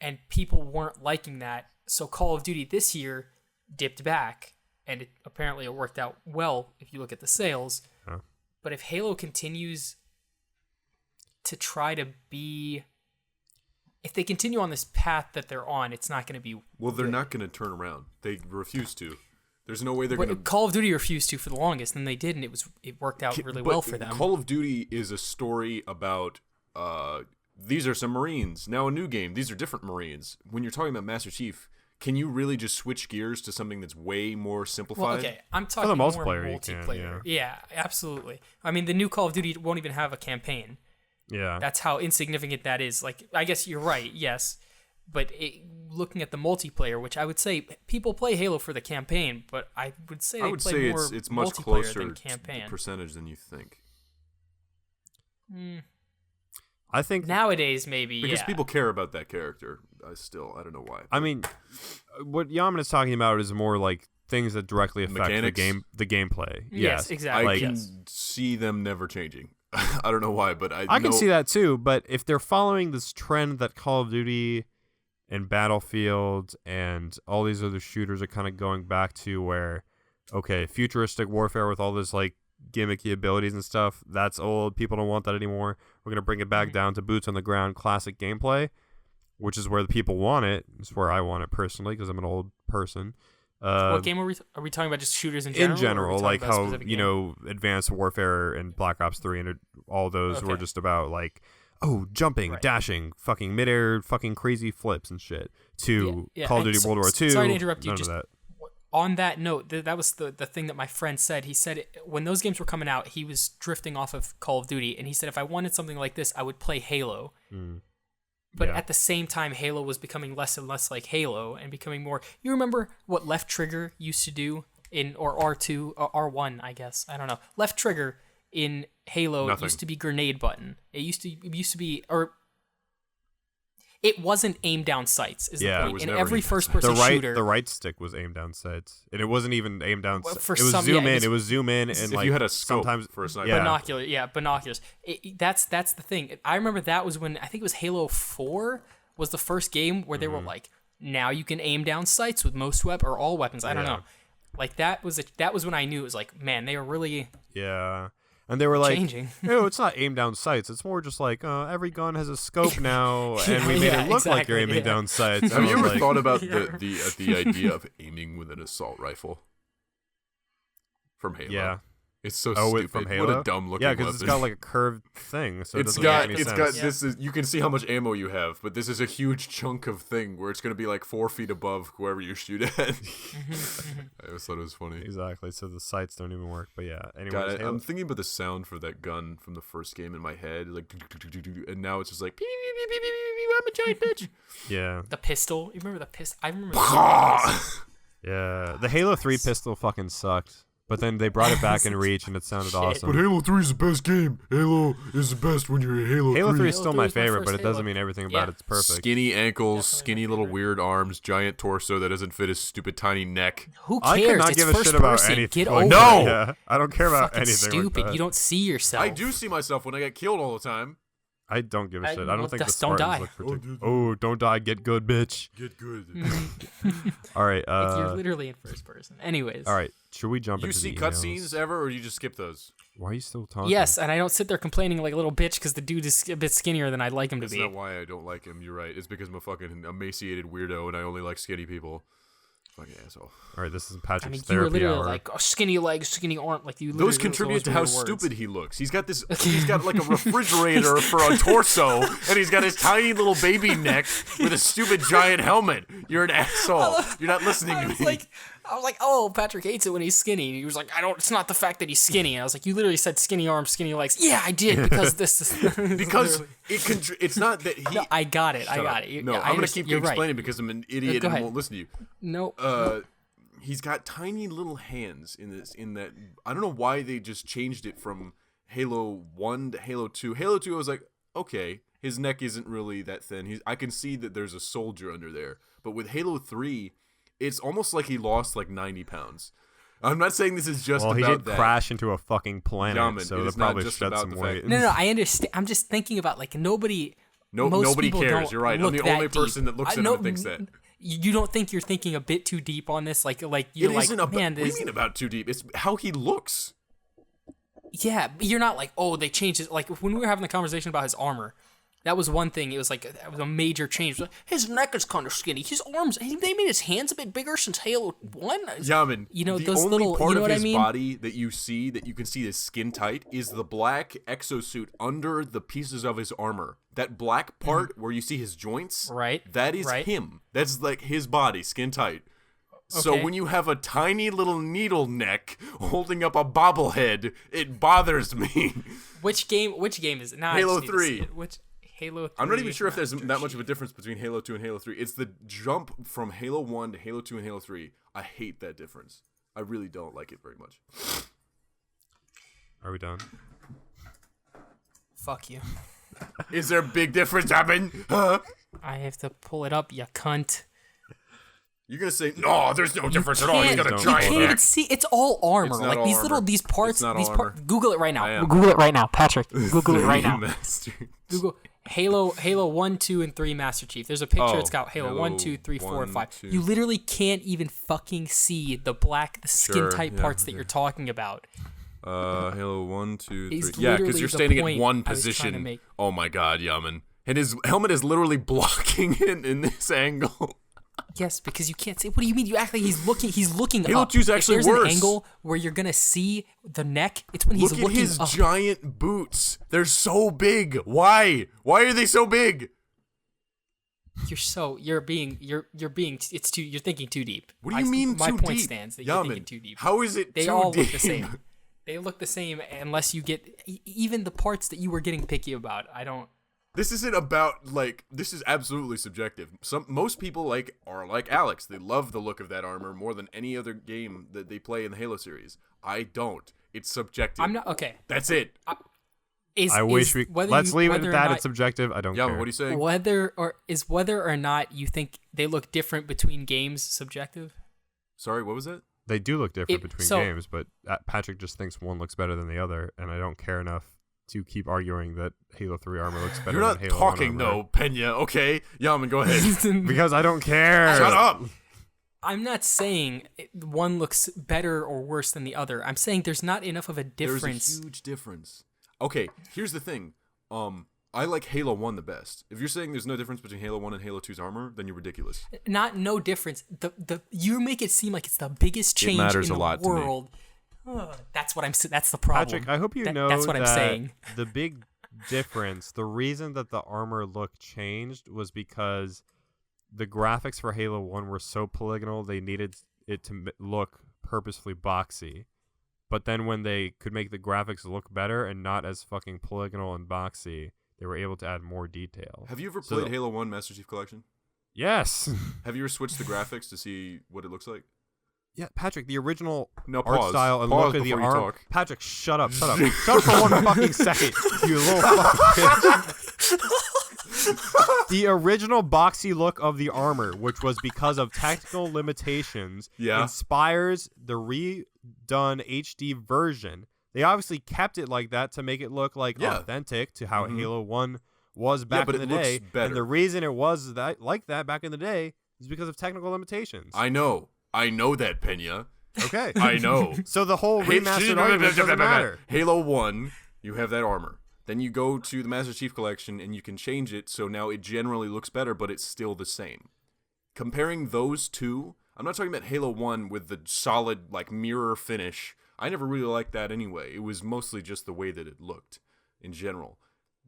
and people weren't liking that. So Call of Duty this year dipped back, and apparently it worked out well if you look at the sales. Huh. But if Halo continues to try to be, if they continue on this path that they're on, it's not going to be. Well, they're good. not going to turn around. They refuse to. There's no way they're going to. Call of Duty refused to for the longest, and they did, and it worked out really well for them. Call of Duty is a story about these are some Marines. Now a new game. These are different Marines. When you're talking about Master Chief, can you really just switch gears to something that's way more simplified? Well, okay, I'm talking the more multiplayer, you multiplayer. can, Yeah, absolutely. I mean, the new Call of Duty won't even have a campaign. Yeah. That's how insignificant that is. Like, I guess you're right, yes. But looking at the multiplayer, which I would say people play Halo for the campaign, but I would say they play more it's much multiplayer closer than to campaign. the percentage than you think. I think Nowadays, maybe, Because yeah. people care about that character. I don't know why. I mean, what Yaman is talking about is more like things that directly affect Mechanics? the gameplay. Yes, exactly. I Like, can see them never changing. I don't know why, but I can see that too, but if they're following this trend that Call of Duty and Battlefield and all these other shooters are kind of going back to, where, okay, futuristic warfare with all this like gimmicky abilities and stuff, that's old. People don't want that anymore. We're going to bring it back down to boots on the ground, classic gameplay, which is where the people want it. It's where I want it personally because I'm an old person. What game are we talking about? Just shooters in general? In general, like how, specific you game? know, Advanced Warfare and Black Ops 3 and all those were Okay. just about like, oh, jumping, Right. dashing, fucking midair, fucking crazy flips and shit. To Yeah, Call of and Duty World War II. Sorry to interrupt you. None Just of that. on that note, that was the thing that my friend said. He said when those games were coming out, he was drifting off of Call of Duty, and he said if I wanted something like this, I would play Halo. But Yeah. at the same time, Halo was becoming less and less like Halo and becoming more. You remember what left trigger used to do or R2 or R1, I guess. I don't know. Left trigger in Halo Nothing. used to be grenade button. It used to be, or it wasn't aim down sights. Is Yeah, the it point. was In never every aim down first sights. person shooter. The right stick was aimed down sights, and it wasn't even aimed down. Well, It for was some, zoom yeah, in. it's- It was zoom in, and If like you had a scope sometimes for a sniper. yeah. Binoculars. That's the thing. I remember that was when I think it was Halo 4 was the first game where they were like, now you can aim down sights with most or all weapons. I don't Yeah. know. Like that was when I knew it was like, man, they are really Yeah. And they were like, changing. no, it's not aimed down sights. It's more just like, every gun has a scope now, and we made Yeah, it look like you're exactly, aiming yeah. down sights. Have I you was ever like, thought about the idea of aiming with an assault rifle from Halo? Yeah. It's so stupid. From Halo? What a dumb looking weapon. Yeah, because it's got like a curved thing, so it's got this is you can see how much ammo you have, but this is a huge chunk of thing where it's gonna be like 4 feet above whoever you shoot at. I always thought it was funny. Exactly. So the sights don't even work. But yeah. Anyway, I'm thinking about the sound for that gun from the first game in my head, like, and now it's just like, I'm a giant bitch. Yeah. The pistol. You remember the pistol? I remember. Yeah. The Halo 3 pistol fucking sucked. But then they brought it back in Reach, and it sounded awesome. But Halo 3 is the best game. Halo is the best when you're in Halo 3. Halo 3 is still my favorite, but it Halo. doesn't mean everything about it's perfect. Skinny ankles, Definitely skinny little weird arms, giant torso that doesn't fit his stupid tiny neck. Who cares? I could not it's give a first shit about person. anything. Get like over No! it. Yeah, I don't care about Fucking anything stupid. like that. You don't see yourself. I do see myself when I get killed all the time. I don't give a shit. I don't think the just don't Spartans die. look particular. Oh, don't die. Get good, bitch. Get good. All right. You're literally in first person. Anyways. All right. Should we jump You into see the cutscenes emails? ever, or you just skip those? Why are you still talking? Yes, and I don't sit there complaining like a little bitch because the dude is a bit skinnier than I'd like him to That's be. not why I don't like him. You're right. It's because I'm a fucking emaciated weirdo, and I only like skinny people. Fucking asshole. All right. This is Patrick's I mean, you were therapy literally hour. like, oh, skinny legs, skinny arm. Like you. Literally Those contribute to how those weird words. stupid he looks. He's got this. He's got like a refrigerator for a torso, and he's got his tiny little baby neck with a stupid giant helmet. You're an asshole. You're not listening to me. I was like, oh, Patrick hates it when he's skinny. And he was like, it's not the fact that he's skinny. And I was like, you literally said skinny arms, skinny legs. Yeah, I did because this is because it's not that he. No, I got it. Shut up. it. No, Yeah, I'm gonna keep you're explaining right. because I'm an idiot Go and ahead. won't listen to you. No. He's got tiny little hands in that I don't know why they just changed it from Halo 1 to Halo 2. Halo 2 I was like, okay, his neck isn't really that thin. I can see that there's a soldier under there. But with Halo 3, it's almost like he lost like 90 pounds. I'm not saying this is just well, about he did that. crash into a fucking planet, Yaman, so it they is not probably just shed about some the weight. fact- No, I understand. I'm just thinking about like nobody. most Nobody people cares. don't You're right. I'm look the that only deep. person that looks at him and thinks that. You don't think you're thinking a bit too deep on this? Like you're It like, isn't about. man, What do you this. mean about too deep? It's how he looks. Yeah, but you're not like, oh, they changed it. Like when we were having the conversation about his armor, that was one thing. It was like that was a major change. Like, his neck is kind of skinny. His arms, they made his hands a bit bigger since Halo 1. Yaman, You know, the those only little, part you know of what I his mean? body that you can see his skin tight, is the black exosuit under the pieces of his armor. That black part where you see his joints, Right, that is right. him. That's like his body, skin tight. So Okay. when you have a tiny little needle neck holding up a bobblehead, it bothers me. Which game is it? Now Halo I just need to 3. see it. Which Halo 3? I'm not even sure if there's Master that much Chief. of a difference between Halo 2 and Halo 3. It's the jump from Halo 1 to Halo 2 and Halo 3. I hate that difference. I really don't like it very much. Are we done? Fuck you. Is there a big difference, Yaman? Huh? I have to pull it up, you cunt. You're gonna say, no, there's no difference at all. He's got a Don't You giant can't pull it even neck. see. It's all armor. It's not Like all these armor. little these parts. It's not These all parts. armor. Google it right I now. am. Google it right now, Patrick. Google it right now. Master. Google Halo 1, 2, and 3 Master Chief. There's a picture. Oh, It's got Halo 1, 2, 3, 4, 1, and 5. 2. You literally can't even fucking see the skin tight yeah, parts that you're talking about. Halo 1, 2, 3. Is Yeah, because literally you're the standing point in one I was trying to position. make. Oh my god, Yaman. And his helmet is literally blocking it in this angle. Yes, because you can't see. What do you mean? You act like he's looking. He's looking Halo up. 2's actually if there's worse. an angle where you're gonna see the neck, it's when he's Look at looking his up. giant boots. They're so big. Why? Why are they so big? You're thinking too deep. What do you mean my too point deep? stands that you're Yaman, thinking too deep. how is it They too all deep? look the same. They look the same unless you get even the parts that you were getting picky about. I don't. This isn't about this is absolutely subjective. Most people are like Alex. They love the look of that armor more than any other game that they play in the Halo series. I don't. It's subjective. I'm not okay. That's it. I wish we. Let's leave it at that. It's subjective. I don't Yeah, care. what are you saying? Whether or not you think they look different between games subjective. Sorry, what was that? They do look different between so- games, but Patrick just thinks one looks better than the other, and I don't care enough to keep arguing that Halo 3 armor looks better You're not than Halo 1 talking, armor. no, Pena. Okay, Yaman, go ahead. Because I don't care. Shut up. I'm not saying one looks better or worse than the other. I'm saying there's not enough of a difference. There's a huge difference. Okay, here's the thing. I like Halo 1 the best. If you're saying there's no difference between Halo 1 and Halo 2's armor, then you're ridiculous. No difference. You make it seem like it's the biggest change matters in a the lot to me. world. That's what I'm. That's the problem. Patrick, I hope you know that's what I'm saying. The big difference, the reason that the armor look changed was because the graphics for Halo 1 were so polygonal, they needed it to look purposefully boxy. But then when they could make the graphics look better and not as fucking polygonal and boxy, they were able to add more detail. Have you ever played Halo 1 Master Chief Collection? Yes. Have you ever switched the graphics to see what it looks like? Yeah, Patrick, the original pause. art style and Pause look of the before you arm. talk. Patrick, shut up. Shut up for 1 fucking second, you little fucking bitch. The original boxy look of the armor, which was because of technical limitations, inspires the redone HD version. They obviously kept it like that to make it look like authentic to how Halo 1 was back in the day. And the reason it was that like that back in the day is because of technical limitations. I know that, Pena. Okay. I know. So the whole remastered argument doesn't matter. Halo 1, you have that armor. Then you go to the Master Chief Collection and you can change it so now it generally looks better, but it's still the same. Comparing those two, I'm not talking about Halo 1 with the solid like mirror finish. I never really liked that anyway. It was mostly just the way that it looked in general.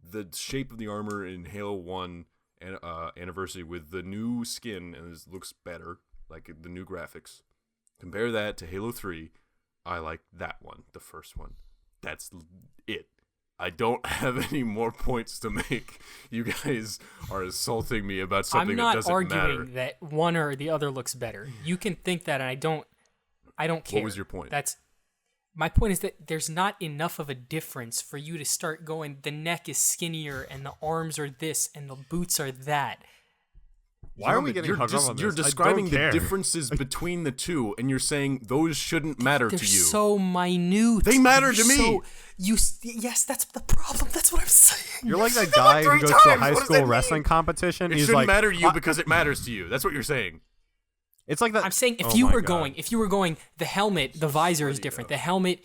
The shape of the armor in Halo 1 Anniversary with the new skin and it looks better, like the new graphics. Compare that to Halo 3. I like that one, the first one. That's it. I don't have any more points to make. You guys are assaulting me about something that doesn't matter. I'm not arguing that one or the other looks better. You can think that, and I don't care. What was your point? My point is that there's not enough of a difference for you to start going, the neck is skinnier, and the arms are this, and the boots are that. Why are we getting hung up on this? You're describing the differences between the two, and you're saying those shouldn't matter to you. They're so minute. They matter to me. Yes, that's the problem. That's what I'm saying. You're like that guy who goes to a high school wrestling competition. It He's shouldn't like, matter to you because it matters to you. That's what you're saying. It's like that. I'm saying if you were going, the helmet, the visor is different. The helmet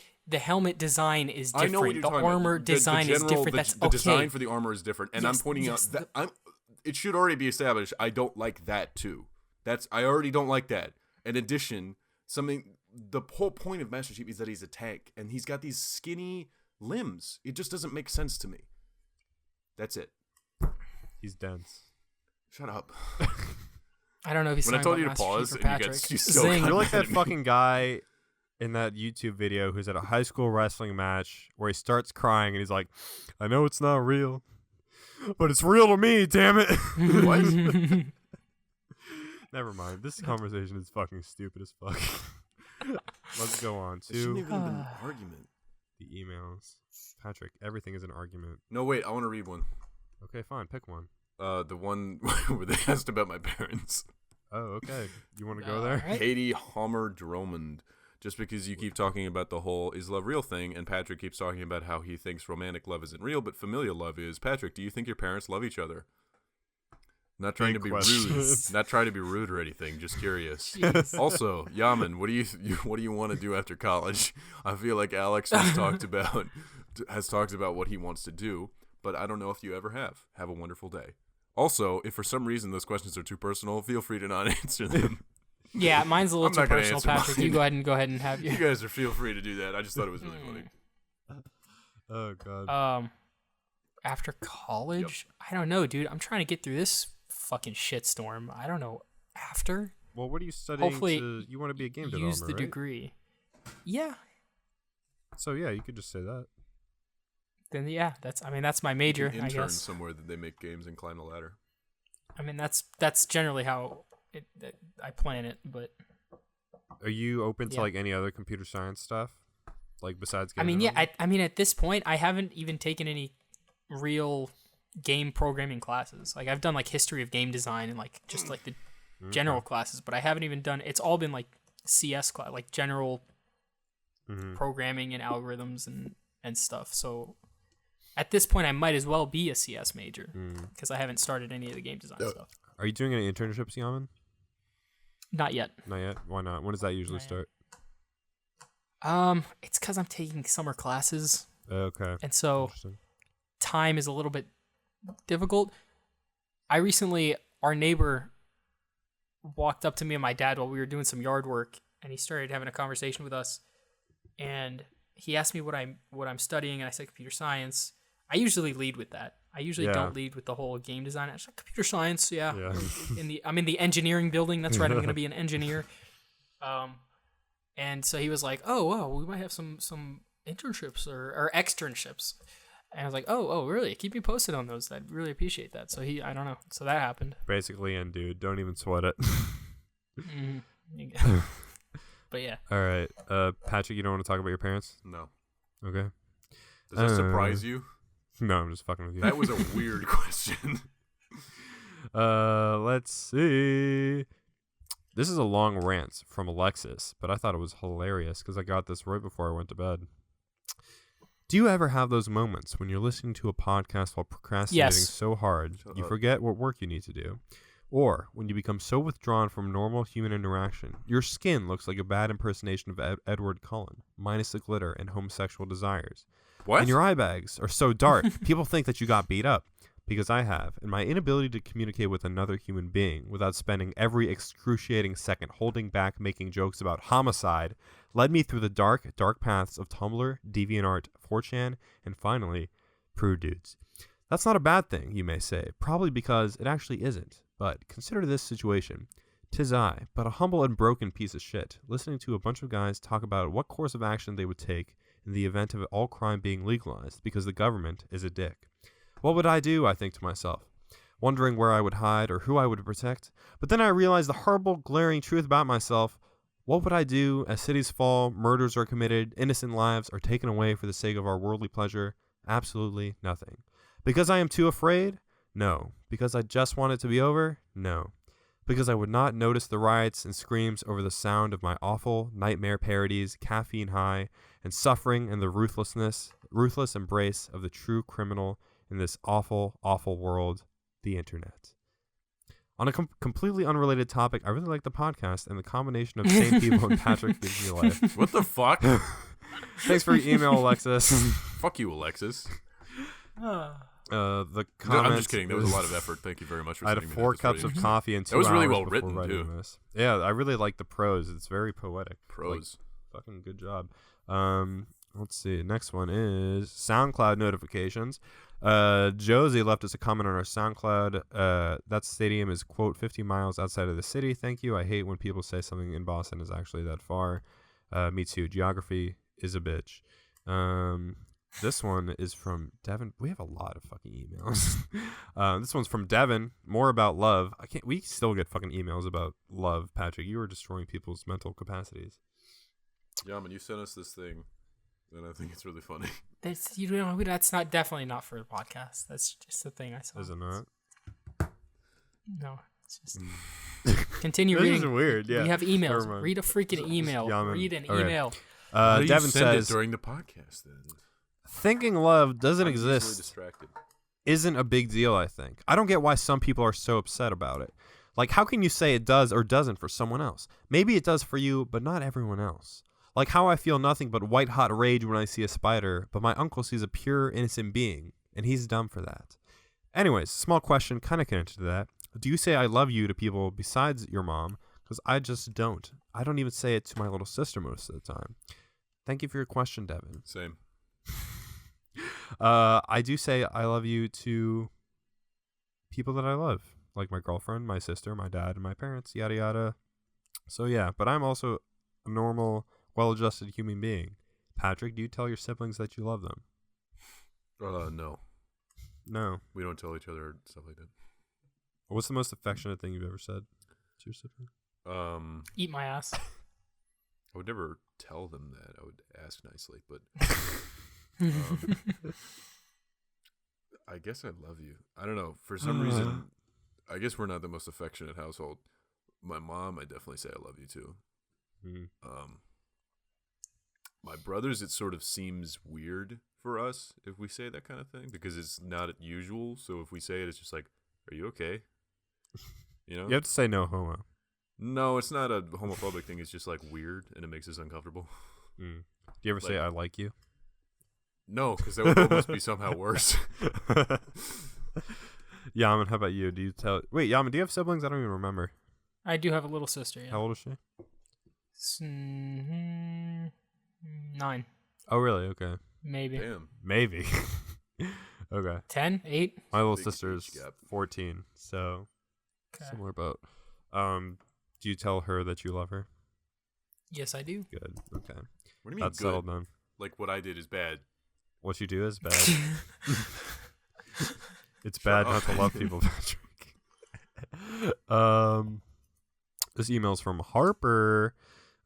design is different. I know what you're talking armor about. design is different. The design for the armor is different, and I'm pointing out that it should already be established. I don't like that too. I already don't like that. In addition, the whole point of Master Chief is that he's a tank, and he's got these skinny limbs. It just doesn't make sense to me. That's it. He's dense. Shut up. I don't know if he's when I told you to pause and you got so You're like that fucking guy in that YouTube video who's at a high school wrestling match where he starts crying and he's like, I know it's not real, but it's real to me, damn it. What? Never mind. This conversation is fucking stupid as fuck. Let's go on to it shouldn't even have been an argument. The emails. Patrick, everything is an argument. No, wait, I want to read one. Okay, fine. Pick one. The one where they asked about my parents. Oh, okay. You want to go there? Right. Katie Homer Drummond. Just because you keep talking about the whole is love real thing, and Patrick keeps talking about how he thinks romantic love isn't real, but familial love is. Patrick, do you think your parents love each other? Not trying to be rude. Not trying to be rude or anything. Just curious. Jeez. Also, Yaman, what do you want to do after college? I feel like Alex has talked about what he wants to do, but I don't know if you ever have. Have a wonderful day. Also, if for some reason those questions are too personal, feel free to not answer them. Yeah, mine's a little too personal, Patrick. Mine. You go ahead and have your. You guys are feel free to do that. I just thought it was really funny. Oh god. After college, I don't know, dude. I'm trying to get through this fucking shitstorm. I don't know. After. Well, what are you studying? Hopefully, you want to be a game developer, use the right? degree. Yeah. So yeah, you could just say that. Then yeah, that's my major. You can I intern guess somewhere that they make games and climb the ladder. I mean that's generally how I plan it. But are you open to like any other computer science stuff, like besides game? I mean at this point I haven't even taken any real game programming classes. Like I've done like history of game design and like just like the general classes, but I haven't even done. It's all been like CS class, like general programming and algorithms and stuff. So. At this point, I might as well be a CS major because I haven't started any of the game design stuff. Are you doing any internships, Yaman? Not yet. Not yet? Why not? When does that usually start? It's because I'm taking summer classes. Okay. And so time is a little bit difficult. Our neighbor walked up to me and my dad while we were doing some yard work, and he started having a conversation with us. and he asked me what I'm studying, and I said computer science. I usually lead with that. I usually don't lead with the whole game design. I was like, computer science, yeah. I'm in the engineering building. That's right. I'm going to be an engineer. And so he was like, oh, wow, we might have some internships or externships. And I was like, oh, really? Keep me posted on those. I'd really appreciate that. So I don't know. So that happened. Basically, and dude, don't even sweat it. But yeah. All right. Patrick, you don't want to talk about your parents? No. Okay. Does that surprise you? No, I'm just fucking with you. That was a weird question. Let's see. This is a long rant from Alexis, but I thought it was hilarious because I got this right before I went to bed. Do you ever have those moments when you're listening to a podcast while procrastinating so hard you forget what work you need to do? Or when you become so withdrawn from normal human interaction, your skin looks like a bad impersonation of Edward Cullen, minus the glitter and homosexual desires. What? And your eye bags are so dark, people think that you got beat up. Because I have, and my inability to communicate with another human being without spending every excruciating second holding back making jokes about homicide led me through the dark, dark paths of Tumblr, DeviantArt, 4chan, and finally, Prude dudes. That's not a bad thing, you may say, probably because it actually isn't. But consider this situation. 'Tis I, but a humble and broken piece of shit, listening to a bunch of guys talk about what course of action they would take in the event of all crime being legalized because the government is a dick. What would I do, I think to myself, wondering where I would hide or who I would protect. But then I realized the horrible, glaring truth about myself. What would I do as cities fall, murders are committed, innocent lives are taken away for the sake of our worldly pleasure? Absolutely nothing. Because I am too afraid? No. Because I just want it to be over? No. Because I would not notice the riots and screams over the sound of my awful nightmare parodies, caffeine high, and suffering and the ruthless embrace of the true criminal in this awful, awful world, the internet. On a completely unrelated topic, I really like the podcast, and the combination of sane people and Patrick gives me life. What the fuck? Thanks for your email, Alexis. Fuck you, Alexis. The comment. No, I'm just kidding. That was a lot of effort. Thank you very much for I had sending me 4 that. cups of coffee and 2 hours. That was really hours well before written, writing too. this. Yeah, I really like the prose. It's very poetic. Prose. Like, fucking good job. Let's see. Next one is SoundCloud notifications. Josie left us a comment on our SoundCloud. That stadium is, quote, 50 miles outside of the city. Thank you. I hate when people say something in Boston is actually that far. Me too. Geography is a bitch. This one is from Devin. We have a lot of fucking emails. This one's from Devin. More about love. We still get fucking emails about love, Patrick. You are destroying people's mental capacities. Yeah, man, you sent us this thing, and I think it's really funny. That's not definitely not for the podcast. That's just the thing I saw. Is it not? No, it's just continue reading. This is weird. Yeah, we have emails. Read a freaking email. Read an email. Devin says during the podcast. Then thinking love doesn't I'm exist. Distracted. Isn't a big deal. I think. I don't get why some people are so upset about it. Like, how can you say it does or doesn't for someone else? Maybe it does for you, but not everyone else. Like how I feel nothing but white-hot rage when I see a spider, but my uncle sees a pure, innocent being, and he's dumb for that. Anyways, small question, kind of connected to that. Do you say I love you to people besides your mom? Because I just don't. I don't even say it to my little sister most of the time. Thank you for your question, Devin. Same. I do say I love you to people that I love, like my girlfriend, my sister, my dad, and my parents, yada yada. So yeah, but I'm also a normal, well-adjusted human being. Patrick, do you tell your siblings that you love them? No. No. We don't tell each other stuff like that. What's the most affectionate thing you've ever said to your sibling? Eat my ass. I would never tell them that. I would ask nicely, but I guess I love you. I don't know. For some reason, I guess we're not the most affectionate household. My mom, I definitely say I love you too. Mm-hmm. My brothers, it sort of seems weird for us if we say that kind of thing because it's not usual. So if we say it, it's just like, "Are you okay?" You know. You have to say no homo. No, it's not a homophobic thing. It's just like weird, and it makes us uncomfortable. Do you ever say I like you? No, because that would almost be somehow worse. Yaman, how about you? Do you tell? Wait, Yaman, do you have siblings? I don't even remember. I do have a little sister. Yeah. How old is she? 9. Oh, really? Okay. Maybe. Damn. Maybe. Okay. 10? 8? My little Big sister's age gap. 14, so Okay. similar boat. Do you tell her that you love her? Yes, I do. Good. Okay. What do you mean That's good? settled then. Like what I did is bad. What you do is bad. It's bad not to love people, Patrick. This email's from Harper.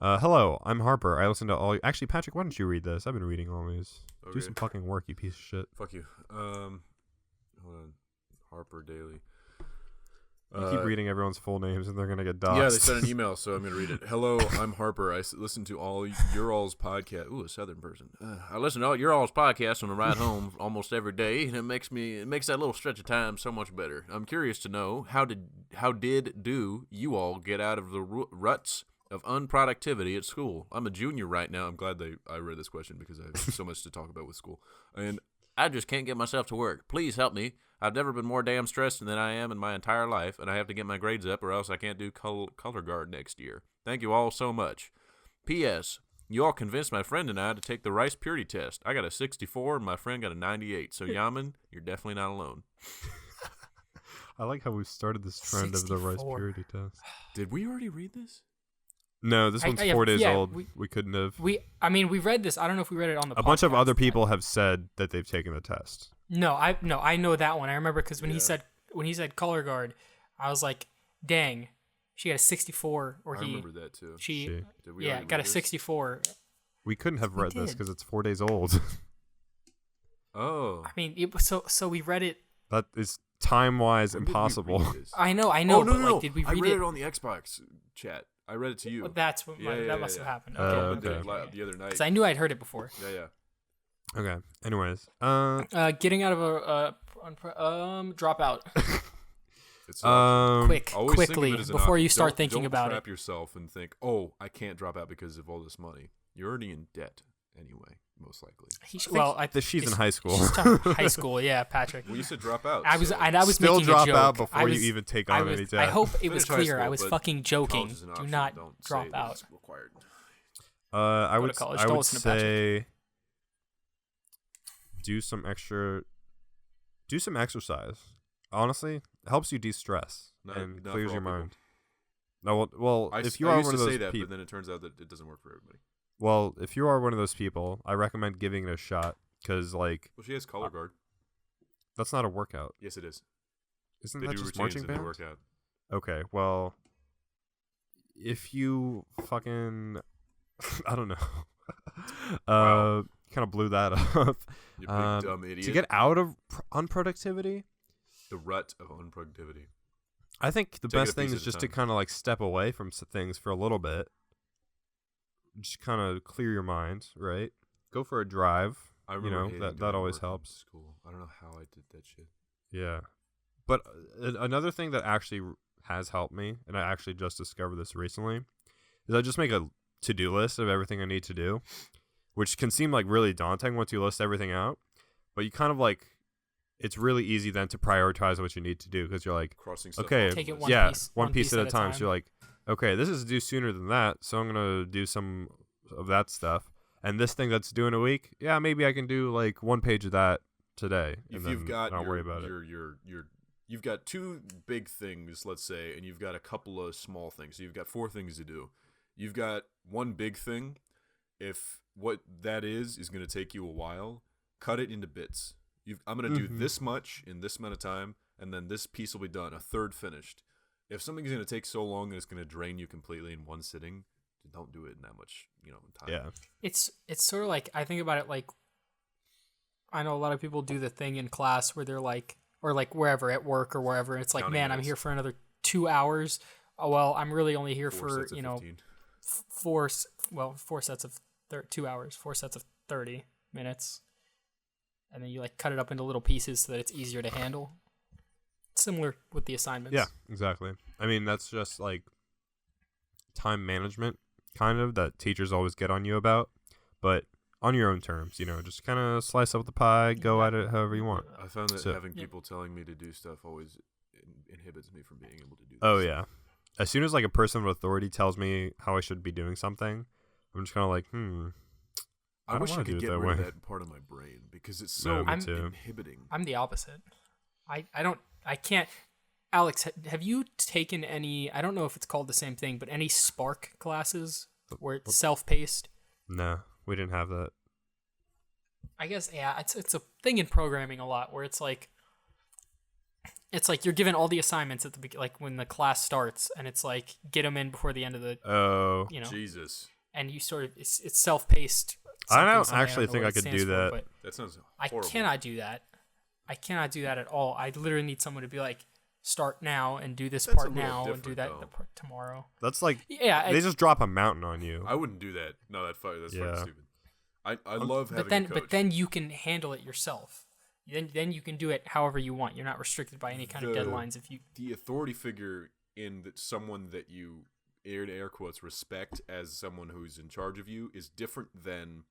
Hello, I'm Harper. I listen to all. Actually, Patrick, why don't you read this? I've been reading all these. Okay. Do some fucking work, you piece of shit. Fuck you. Hold on. Harper Daily. You keep reading everyone's full names and they're gonna get doxxed. Yeah, they sent an email, so I'm going to read it. Hello, I'm Harper. I listen to all your all's podcast. Ooh, a Southern person. I listen to all your all's podcast on the ride home almost every day, and it makes that little stretch of time so much better. I'm curious to know how did you all get out of the ruts of unproductivity at school? I'm a junior right now. I'm glad I read this question because I have so much to talk about with school, and I just can't get myself to work. Please help me. I've never been more damn stressed than I am in my entire life, and I have to get my grades up or else I can't do color guard next year. Thank you all so much. P.S. You all convinced my friend and I to take the rice purity test. I got a 64 and my friend got a 98. So, Yaman, you're definitely not alone. I like how we started this trend of the rice 64. purity test. Did we already read this? No, this one's 4 days old. We couldn't have. We read this. I don't know if we read it on the podcast. A bunch of other people have said that they've taken the test. No, I know that one. I remember because when he said color guard, I was like, dang, she got a 64, or I remember that too. She Did we already got read a this? 64. We couldn't have We read this did. because it's 4 days old. Oh. I mean, so we read it. That is time-wise When did we I impossible. know, Oh, but no. like, did we I read read it? it on the Xbox chat. I read it to you. Well, that's what that must have happened. Oh, Okay. okay. The other night. Because I knew I'd heard it before. Yeah. Okay. Anyways, Getting out of a dropout It's quick, always think of quickly it as an before option. you start Don't- thinking don't about trap it. yourself and think, oh, I can't drop out because of all this money. You're already in debt anyway, most likely. she's in high school. She's talking high school, yeah, Patrick. Well, you said drop out. I was Still making drop a joke. out before I you was- even take I on was- any debt. I hope it was Finish high clear. school, I was but fucking joking. college is an Do option. not Don't drop say that out. it's required. I Go would to college. I Don't would listen to Patrick. say do some exercise. Honestly, it helps you de-stress and Not clears for your all mind. No, well, I if you I are used one to of say those that, but people, then it turns out that it doesn't work for everybody. well, if you are one of those people, I recommend giving it a shot because, like, Well, she has color guard. that's not a workout. Yes, it is. Isn't They that do just routines marching and they band? work out. Okay, well, if you fucking, I don't know, Wow. kind of blew that up. You big dumb idiot. To get out of unproductivity, the rut of unproductivity. I think the Take it best a thing piece is at a just to time. kind of like step away from things for a little bit. Just kind of clear your mind, right? Go for a drive. I You remember know, hating that doing always work in helps. School. I don't know how I did that shit. Yeah. But another thing that actually has helped me, and I actually just discovered this recently, is I just make a to-do list of everything I need to do, which can seem like really daunting once you list everything out. But you kind of like, it's really easy then to prioritize what you need to do because you're like, Crossing stuff okay, off Take the it list. one piece at a time. So you're like, okay, this is due sooner than that, so I'm gonna do some of that stuff. And this thing that's due in a week, yeah, maybe I can do like 1 page of that today, If and then you've got not worry about it. you've got 2 big things, let's say, and you've got a couple of small things. So you've got 4 things to do. You've got one big thing. If what that is going to take you a while, cut it into bits. I'm going to do this much in this amount of time, and then this piece will be done, a third finished. If something's going to take so long that it's going to drain you completely in one sitting, don't do it in that much, time. Yeah. It's sort of like, I think about it like, I know a lot of people do the thing in class where they're like, or like wherever, at work or wherever, and it's like, Counting man, I'm minutes. here for another 2 hours. Oh, well, I'm really only here 4 for, sets of 15. 4 sets of 2 hours, 4 sets of 30 minutes. And then you like cut it up into little pieces so that it's easier to handle. Similar with the assignments. Yeah, exactly. I mean, that's just like time management, kind of, that teachers always get on you about, but on your own terms, just kind of slice up the pie, go at it however you want. I found that So- having people telling me to do stuff always inhibits me from being able to do this. Oh, yeah. As soon as like a person with authority tells me how I should be doing something, I'm just kind of like, I wish I wanna could do get it that rid of way. that part of my brain because it's so me too. inhibiting. I'm the opposite. I can't. Alex, have you taken any? I don't know if it's called the same thing, but any Spark classes where it's self-paced? No, we didn't have that. I guess it's a thing in programming a lot where it's like you're given all the assignments at the like when the class starts, and it's like get them in before the end of the Jesus. and you sort of it's self-paced. I don't actually think I could do that. But That sounds I horrible. cannot do that. I cannot do that at all. I literally need someone to be like, start now and do this That's part a little now and do different, that though. part tomorrow. That's like Yeah, they just drop a mountain on you. I wouldn't do that. No, that's fucking stupid. I love having a coach. But then you can handle it yourself. Then you can do it however you want. You're not restricted by any kind of deadlines. If you the authority figure in that someone that you air quotes respect as someone who's in charge of you is different than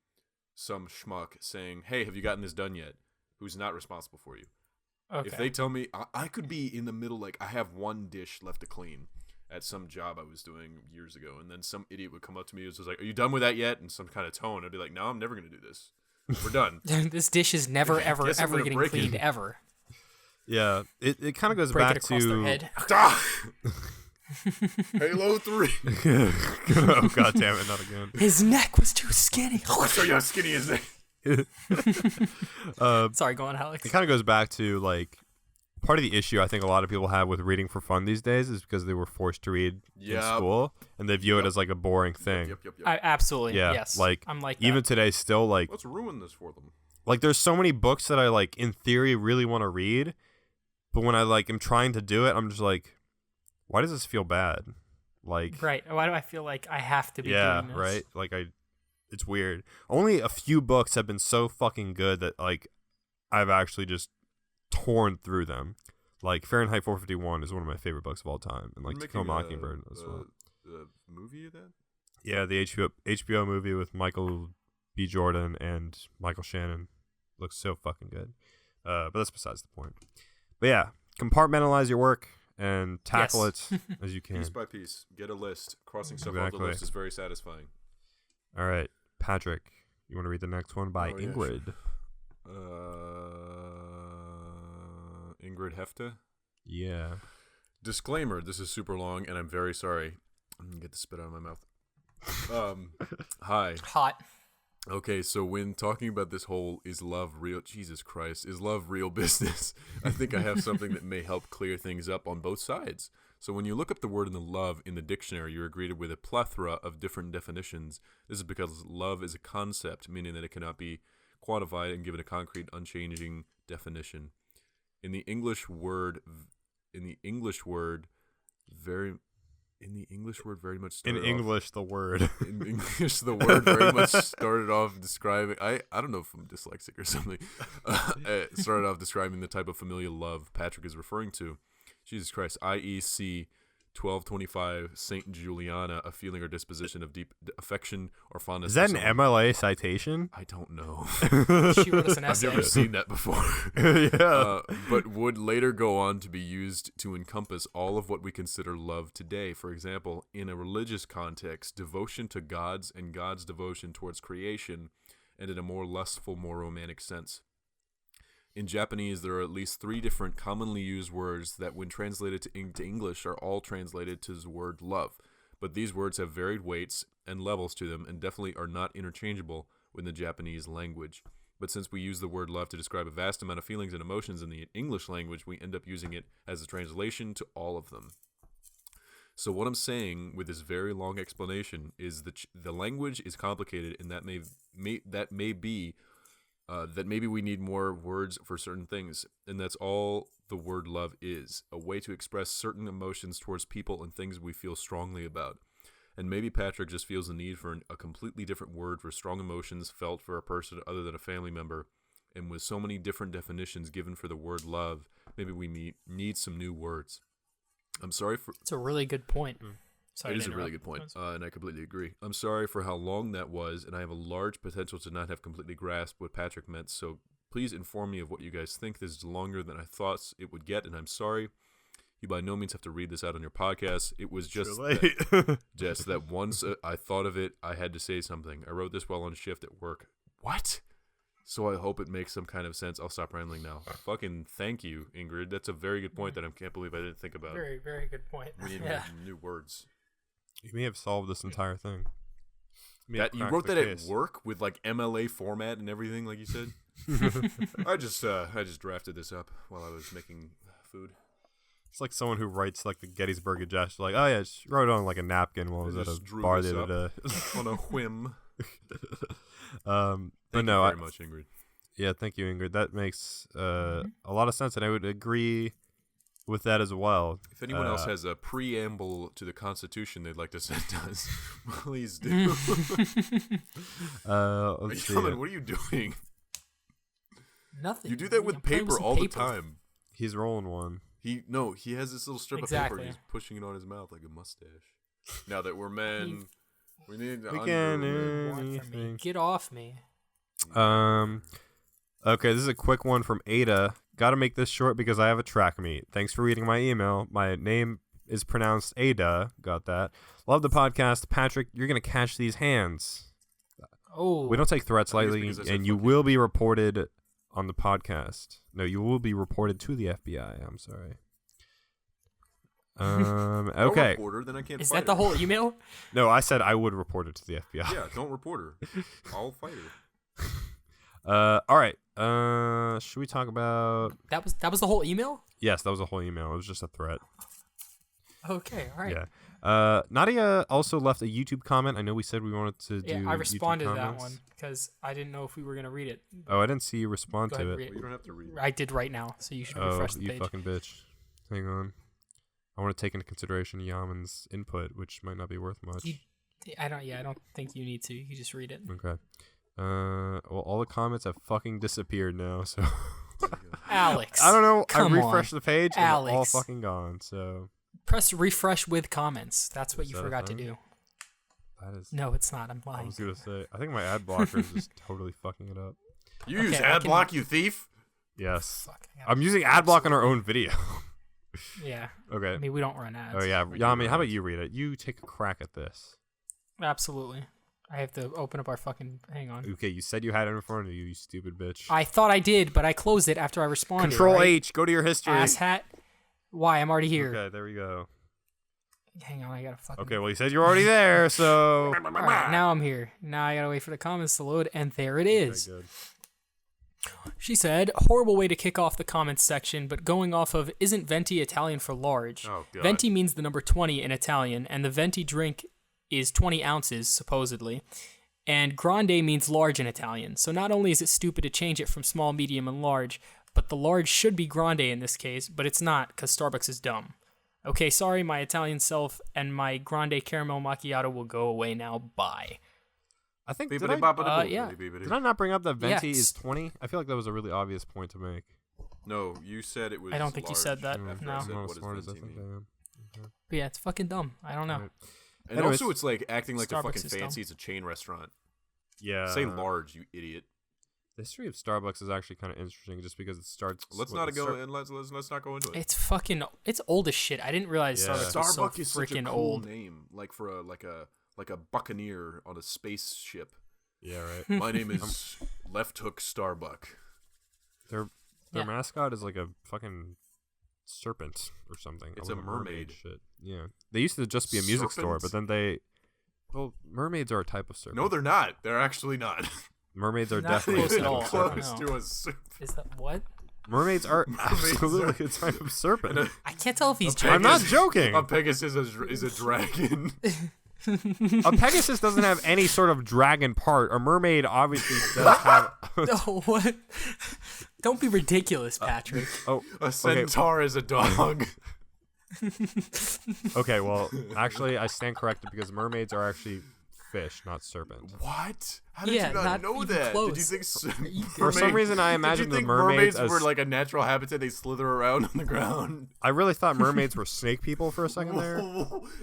some schmuck saying, "Hey, have you gotten this done yet?" Who's not responsible for you. okay. If they tell me I could be in the middle, like I have one dish left to clean at some job I was doing years ago, and then some idiot would come up to me and was like, "Are you done with that yet?" in some kind of tone. I'd be like, "No, I'm never gonna do this. We're done." This dish is never ever Guess I'm ever gonna getting break it. cleaned ever. Yeah, it kind of goes Break back it across to their head. Halo 3. Oh god damn it, not again. His neck was too skinny. I'll show you how skinny his neck. Sorry, go on, Alex. It kind of goes back to like part of the issue I think a lot of people have with reading for fun these days is because they were forced to read in Yep. school and they view it as like a boring thing. Yep. Absolutely. Yeah, Yes. like I'm like even that. today still like Let's ruin this for them. there's so many books that I like in theory really want to read, but when I like am trying to do it, I'm just like, why does this feel bad? Like Right. Why do I feel like I have to be yeah, doing this? right? Like it's weird. Only a few books have been so fucking good that like I've actually just torn through them. Like Fahrenheit 451 is one of my favorite books of all time, and like We're To Kill a making Mockingbird as well. The movie of that? Yeah, the HBO movie with Michael B. Jordan and Michael Shannon looks so fucking good. But that's besides the point. But yeah, compartmentalize your work and tackle Yes. it as you can. Piece by piece. Get a list. Crossing stuff off Exactly. the list is very satisfying. All right, Patrick, you want to read the next one by Oh, yeah, Ingrid? Ingrid Hefta. Yeah. Disclaimer, this is super long, and I'm very sorry. I'm going to get the spit out of my mouth. Hi. Hot. Okay, so when talking about this whole is love real business, I think I have something that may help clear things up on both sides. So when you look up the word in the love in the dictionary, you're greeted with a plethora of different definitions. This is because love is a concept, meaning that it cannot be quantified and given a concrete, unchanging definition. In the English word very much started off describing I don't know if I'm dyslexic or something. It started off describing the type of familial love Patrick is referring to. Jesus Christ, IEC 1225 Saint Juliana, a feeling or disposition of deep affection or fondness. Is that for an someone. MLA citation? I don't know. She wrote us an I've essay. never seen that before. Yeah. But would later go on to be used to encompass all of what we consider love today. For example, in a religious context, devotion to gods and God's devotion towards creation, and in a more lustful, more romantic sense. In Japanese, there are at least 3 different commonly used words that, when translated to English, are all translated to the word love. But these words have varied weights and levels to them and definitely are not interchangeable with the Japanese language. But since we use the word love to describe a vast amount of feelings and emotions in the English language, we end up using it as a translation to all of them. So what I'm saying with this very long explanation is that the language is complicated, and that maybe we need more words for certain things, and that's all the word love is, a way to express certain emotions towards people and things we feel strongly about. And maybe Patrick just feels the need for a completely different word for strong emotions felt for a person other than a family member, and with so many different definitions given for the word love, maybe we need some new words. I'm sorry for... It's a really good point. Sorry It to is a really interrupt. good point, and I completely agree. I'm sorry for how long that was, and I have a large potential to not have completely grasped what Patrick meant, so please inform me of what you guys think. This is longer than I thought it would get, and I'm sorry. You by no means have to read this out on your podcast. It was just that once I thought of it, I had to say something. I wrote this while on shift at work. what? So I hope it makes some kind of sense. I'll stop rambling now. Fucking thank you, Ingrid. That's a very good point that I can't believe I didn't think about. Very, very good point. We need new words. You may have solved this entire thing. You wrote that at work with like MLA format and everything, like you said. I just drafted this up while I was making food. It's like someone who writes like the Gettysburg Address. Like, oh yeah, just wrote it on like a napkin while I was at a bar the other day. On a whim. But no, very much, Ingrid. Yeah, thank you, Ingrid. That makes a lot of sense, and I would agree with that as well. If anyone else has a preamble to the Constitution they'd like to send us, please do. Let's see. What are you doing? Nothing. You do that with paper all the time. He's rolling one. He has this little strip of paper and he's pushing it on his mouth like a mustache. Now that we're men, we need to anything. Get off me. Okay, this is a quick one from Ada. Got to make this short because I have a track meet. Thanks for reading my email. My name is pronounced Ada. Got that. Love the podcast. Patrick, you're going to catch these hands. Oh. We don't take threats lightly, and you will be reported on the podcast. No, you will be reported to the FBI. I'm sorry. Okay. Report her, then I can't Is fight that the her. whole email? No, I said I would report it to the FBI. Yeah, don't report her. I'll fight her. All right. Should we talk about? That was the whole email? Yes, that was a whole email. It was just a threat. Okay, all right. Yeah. Nadia also left a YouTube comment. I know we said we wanted to do. Yeah, I responded YouTube to that comments. one because I didn't know if we were gonna read it. Oh, I didn't see you respond Go to ahead, it. read it. Well, you don't have to read it. I did right now, so you should Oh, refresh the you page. fucking bitch. Hang on. I want to take into consideration Yaman's input, which might not be worth much. I don't think you need to. You can just read it. Okay. Well, all the comments have fucking disappeared now, so. Alex. I don't know. Come I refreshed the page and they're all Alex. fucking gone, so. Press refresh with comments. That's what Is you that a forgot to thing? do. That is. No, it's not. I'm I lying. was going to say. I think my ad blocker is just totally fucking it up. You use Okay, I ad can- block, you thief. Yes. Fuck. I gotta- I'm using ad block on our own video. Yeah. Okay. I mean, we don't run ads. Oh, yeah. We do Yami, how run about you read it? You take a crack at this. Absolutely. I have to open up our fucking. Hang on. Okay, you said you had it in front of you, you stupid bitch. I thought I did, but I closed it after I responded. Control right? H, go to your history. Ass hat. Why? I'm already here. Okay, there we go. Hang on, I gotta fucking. Okay, well, you said you're already there, so. All right, now I'm here. Now I gotta wait for the comments to load, and there it is. Okay, good. She said, horrible way to kick off the comments section, but going off of isn't venti Italian for large? Oh, God. Venti means the number 20 in Italian, and the venti drink is 20 ounces, supposedly. And grande means large in Italian. So not only is it stupid to change it from small, medium, and large, but the large should be grande in this case, but it's not, because Starbucks is dumb. Okay, sorry, my Italian self and my grande caramel macchiato will go away now. Bye. I think, Beepity did I, boppity boop, yeah. beepity. did I not bring up that venti Yes. is 20? I feel like that was a really obvious point to make. No, you said it was. I don't think you said that. large after No. I I'm said, not what as does smart as I venti think mean? I am. But yeah, it's fucking dumb. I don't know. Alright. And Anyways. also, it's like acting like they're Starbucks fucking is dumb. fancy. It's a chain restaurant. Yeah. Say large, you idiot. The history of Starbucks is actually kind of interesting just because it starts. Let's with not the go start- and let's not go into it. It's old as shit. I didn't realize Yeah. Starbucks was so Starbucks is such a freaking cool old. name, like for a like a buccaneer on a spaceship. Yeah, right. My name is Left Hook Starbuck. Their Yeah. mascot is like a fucking serpent or something. It's I a love mermaid. Shit. Yeah. They used to just be a music store, but Serpent? then they. Well, mermaids are a type of serpent. No, they're not. They're actually not. Mermaids are Not definitely close a at type all. of Close serpent. to a serpent. Is that what? Mermaids are Mermaids absolutely a type of serpent. I can't tell if he's Okay. I'm not Pegasus- joking. A Pegasus is a dragon. A Pegasus doesn't have any sort of dragon part. A mermaid obviously does have. No, what? Don't be ridiculous, Patrick. Oh, A centaur is a dog. okay. Well, actually, I stand corrected because mermaids are actually fish, not serpent. What? How did Yeah, you not not know even that? close. Did you think For some reason, I imagined did you the think mermaids as. were like a natural habitat? They slither around on the ground. I really thought mermaids were snake people for a second there.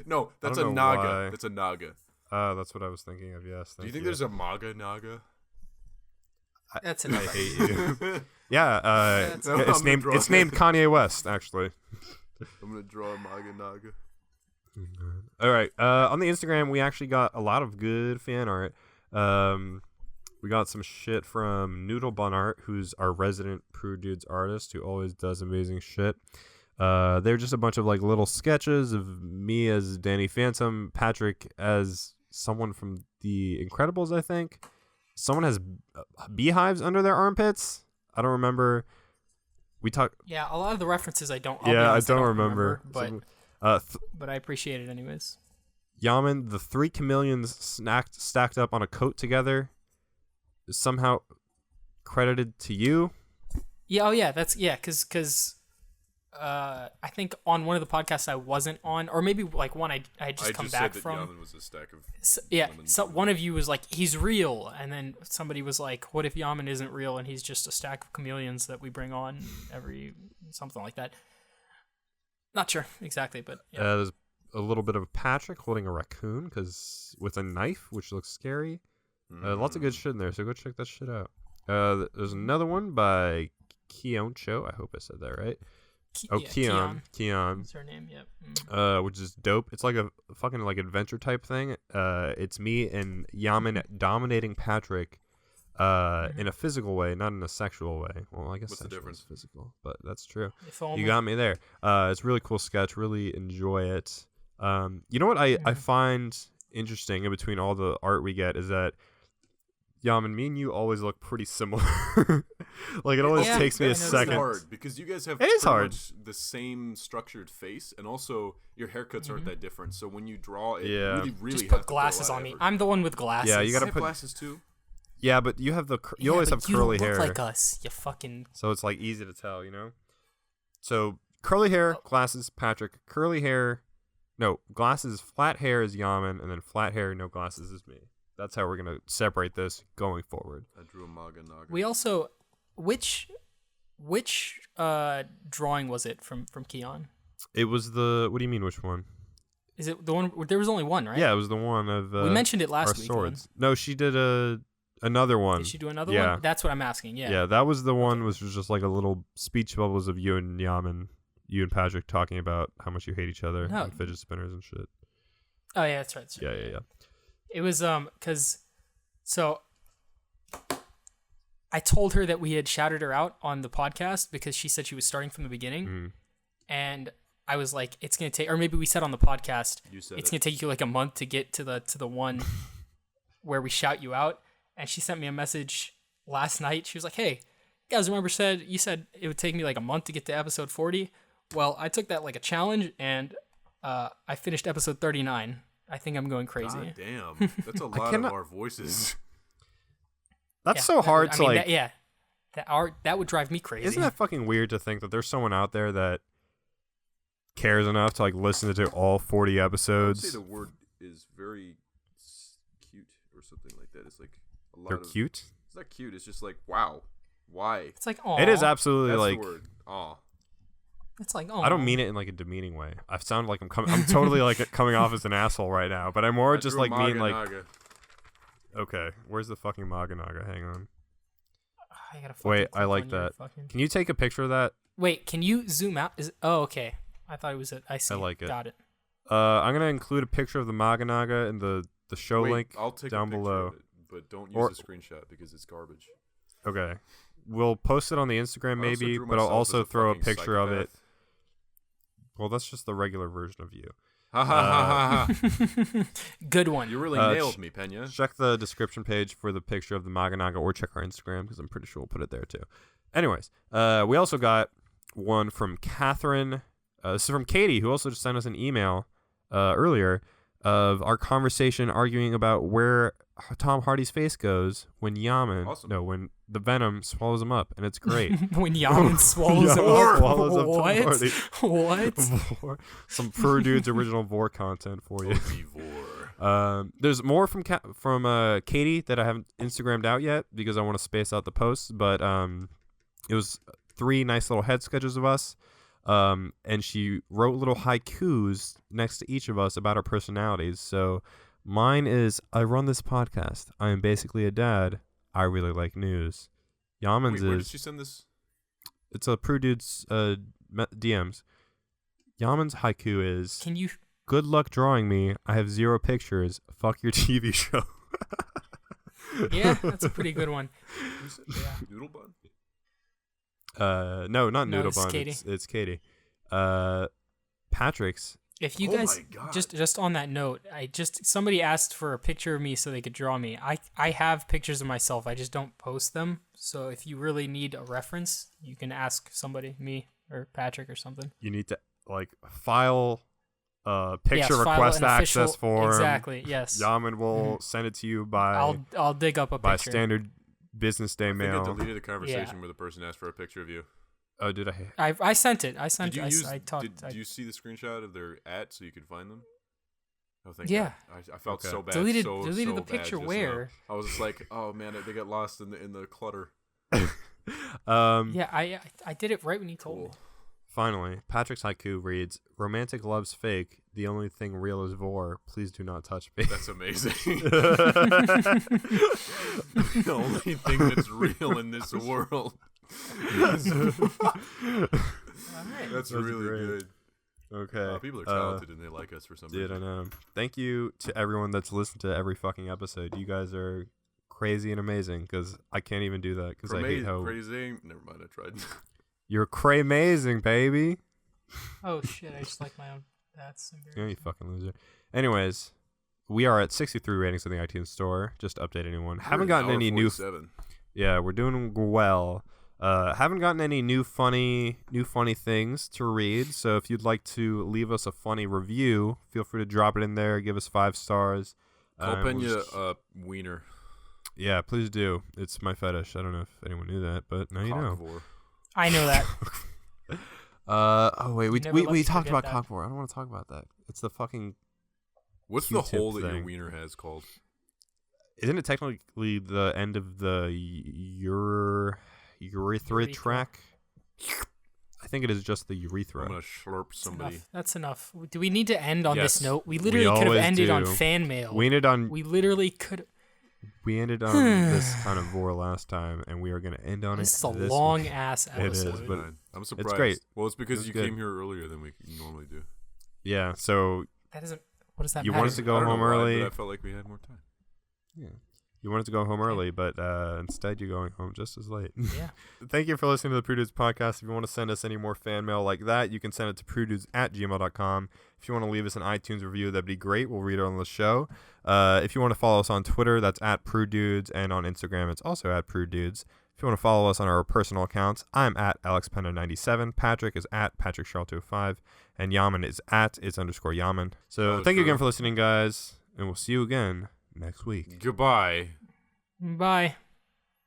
No, that's a don't know naga. why. That's a naga. That's what I was thinking of. Yes. Do you think there's a maga naga? That's I enough. hate you. Yeah. That's- No, It's I'm named. gonna It's draw named Kanye West, actually. I'm gonna draw a maga naga. All right. On the Instagram, we actually got a lot of good fan art. We We got some shit from Noodle Bun Art, who's our resident Prude Dudes artist, who always does amazing shit. They're just a bunch of like little sketches of me as Danny Phantom, Patrick as someone from The Incredibles, I think. Someone has beehives under their armpits. I don't remember. We talked. Yeah, a lot of the references I don't. I don't remember. But I appreciate it anyways. Yaman, the 3 chameleons stacked up on a coat together, is somehow credited to you. Yeah. Oh yeah. That's because. I think on one of the podcasts I wasn't on, or maybe like one I had just come back from. Yaman was a stack of so one of you was like, he's real, and then somebody was like, what if Yaman isn't real and he's just a stack of chameleons that we bring on every something like that? Not sure exactly, but yeah. There's a little bit of Patrick holding a raccoon with a knife, which looks scary. Lots of good shit in there, so go check that shit out. There's another one by Keoncho. I hope I said that right. Keon. That's her name, yep. Which is dope. It's like a fucking like adventure type thing. It's me and Yaman dominating Patrick in a physical way, not in a sexual way. Well, I guess what's the difference? Physical, but that's true. You got me there. It's a really cool sketch. Really enjoy it. You know what I find interesting in between all the art we get is that Yaman, me and you always look pretty similar. Like it always takes me a second. It's hard because you guys have much the same structured face, and also your haircuts aren't that different. So when you draw, it really just have put to glasses on me. I'm the one with glasses. Yeah, you gotta put glasses too. Yeah, but you have you always have curly hair. You don't look like us. You fucking. So it's like easy to tell, you know. So curly hair, glasses, Patrick. Curly hair, no glasses. Flat hair is Yaman, and then flat hair, no glasses is me. That's how we're gonna separate this going forward. I drew a Maga Naga. We also, which drawing was it from Keon? It was the. What do you mean? Which one? Is it the one? There was only one, right? Yeah, it was the one of. We mentioned it last our week. Swords. No, she did another one. Did she do another one? That's what I'm asking. Yeah. Yeah, that was the one. Which was just like a little speech bubbles of you and Yaman, you and Patrick talking about how much you hate each other and fidget spinners and shit. Oh yeah, that's right. Yeah. It was so I told her that we had shouted her out on the podcast because she said she was starting from the beginning, and I was like, it's gonna take, or maybe we said on the podcast, it's gonna take you like a month to get to the one where we shout you out. And she sent me a message last night. She was like, hey, you guys remember you said it would take me like a month to get to episode 40. Well, I took that like a challenge, and I finished episode 39. I think I'm going crazy. God damn. That's a lot of our voices. That's so hard to like. That would drive me crazy. Isn't that fucking weird to think that there's someone out there that cares enough to like listen to all 40 episodes? I would say the word is very cute or something like that. It's like a lot They're cute? It's not cute. It's just like, wow. Why? It's like, aw. It is absolutely That's like. the word. Aw. It's like, oh. I don't mean it in like a demeaning way. I sound like I'm totally like coming off as an asshole right now, but I'm more just like being like. Okay, where's the fucking Maga Naga? Hang on. Wait, I like that. Can you take a picture of that? Wait, can you zoom out? Okay. I thought it was I see. I like it. Got it. I'm gonna include a picture of the Maga Naga in the show link I'll take down a picture below. of it, but don't use a screenshot because it's garbage. Okay, we'll post it on the Instagram maybe, but I'll also throw a picture of it. Well, that's just the regular version of you. Ha ha ha. Good one. You really nailed me, Pena. Check the description page for the picture of the Maga Naga, or check our Instagram because I'm pretty sure we'll put it there too. Anyways, we also got one from Catherine. This is from Katie, who also just sent us an email earlier of our conversation arguing about where Tom Hardy's face goes when when the venom swallows him up, and it's great. When Yaman swallows him up. What? Some Prude Dudes original Vor content for you. There's more from Katie that I haven't Instagrammed out yet because I want to space out the posts, but it was 3 nice little head sketches of us. And she wrote little haikus next to each of us about our personalities. So mine is, I run this podcast. I am basically a dad. I really like news. Yaman's where did she send this? It's a Prude Dude's DMs. Yaman's haiku is, can you? Good luck drawing me. I have 0 pictures. Fuck your TV show. Yeah, that's a pretty good one. Yeah. Noodle bun? No, not No, Noodle it's Bun. Katie. It's Katie. Patrick's. If you Oh guys my God. just on that note, somebody asked for a picture of me so they could draw me. I have pictures of myself. I just don't post them. So if you really need a reference, you can ask somebody, me or Patrick or something. You need to file a picture Yes, file request an official- access form. Exactly. Yes. Yaman will send it to you by I'll dig up a by picture. standard business day I think I mail. deleted the conversation where the person asked for a picture of you. Oh, did I? I sent it. I sent Did you it. use? I talked. Did you see the screenshot of their so you could find them? Oh, thank Yeah. God. I felt Okay. so bad. Deleted so the bad picture just now. where? I was just like, oh man, they got lost in the clutter. Yeah, I did it right when you told me. Finally, Patrick's haiku reads, "Romantic love's fake. The only thing real is vor. Please do not touch me." That's amazing. The only thing that's real in this world. That's really great. good. Okay. People are talented and they like us for some Dude, I reason. know. Thank you to everyone that's listened to every fucking episode. You guys are crazy and amazing because I can't even do that because I hate how... Crazy. Never mind, I tried. You're cray-mazing, baby. Oh shit! I just like my own. That's Yeah, embarrassing. you fucking loser. Anyways, we are at 63 ratings in the iTunes store. Just to update anyone. Haven't gotten any new... Yeah, we're doing well. Haven't gotten any new funny things to read. So if you'd like to leave us a funny review, feel free to drop it in there. Give us 5 stars. Call and we'll Pena just- wiener. Yeah, please do. It's my fetish. I don't know if anyone knew that, but now you know. Cockvore. I know that. Oh wait, You never let we me talked forget about that. cockvore. I don't want to talk about that. It's the fucking. What's the Q-tip hole that your thing. wiener has called? Isn't it technically the end of the urethra Urethra. tract? I think it is just the urethra. I'm gonna slurp somebody. That's enough. Do we need to end on this Yes. note? We literally could have always ended on do. fan mail. We ended on We literally could. this kind of vor last time, and we are gonna end on This it. is a this long week. ass It is, episode. but I'm surprised. great. Well, it's because It's you good. came here earlier than we normally do. Yeah. So That doesn't. What does that you matter? want us to go I don't home know why, early? but I felt like we had more time. Yeah. You wanted to go home early, but instead you're going home just as late. Yeah. Thank you for listening to the Prude Dudes podcast. If you want to send us any more fan mail like that, you can send it to prudedudes@gmail.com. If you want to leave us an iTunes review, that'd be great. We'll read it on the show. If you want to follow us on Twitter, that's @PrudeDudes, and on Instagram, it's also @PrudeDudes. If you want to follow us on our personal accounts, I'm @AlexPena97, Patrick is @PatrickSharl205, and Yaman is @is_Yaman. So Oh, thank you true. again for listening, guys, and we'll see you again next week. Goodbye. Bye.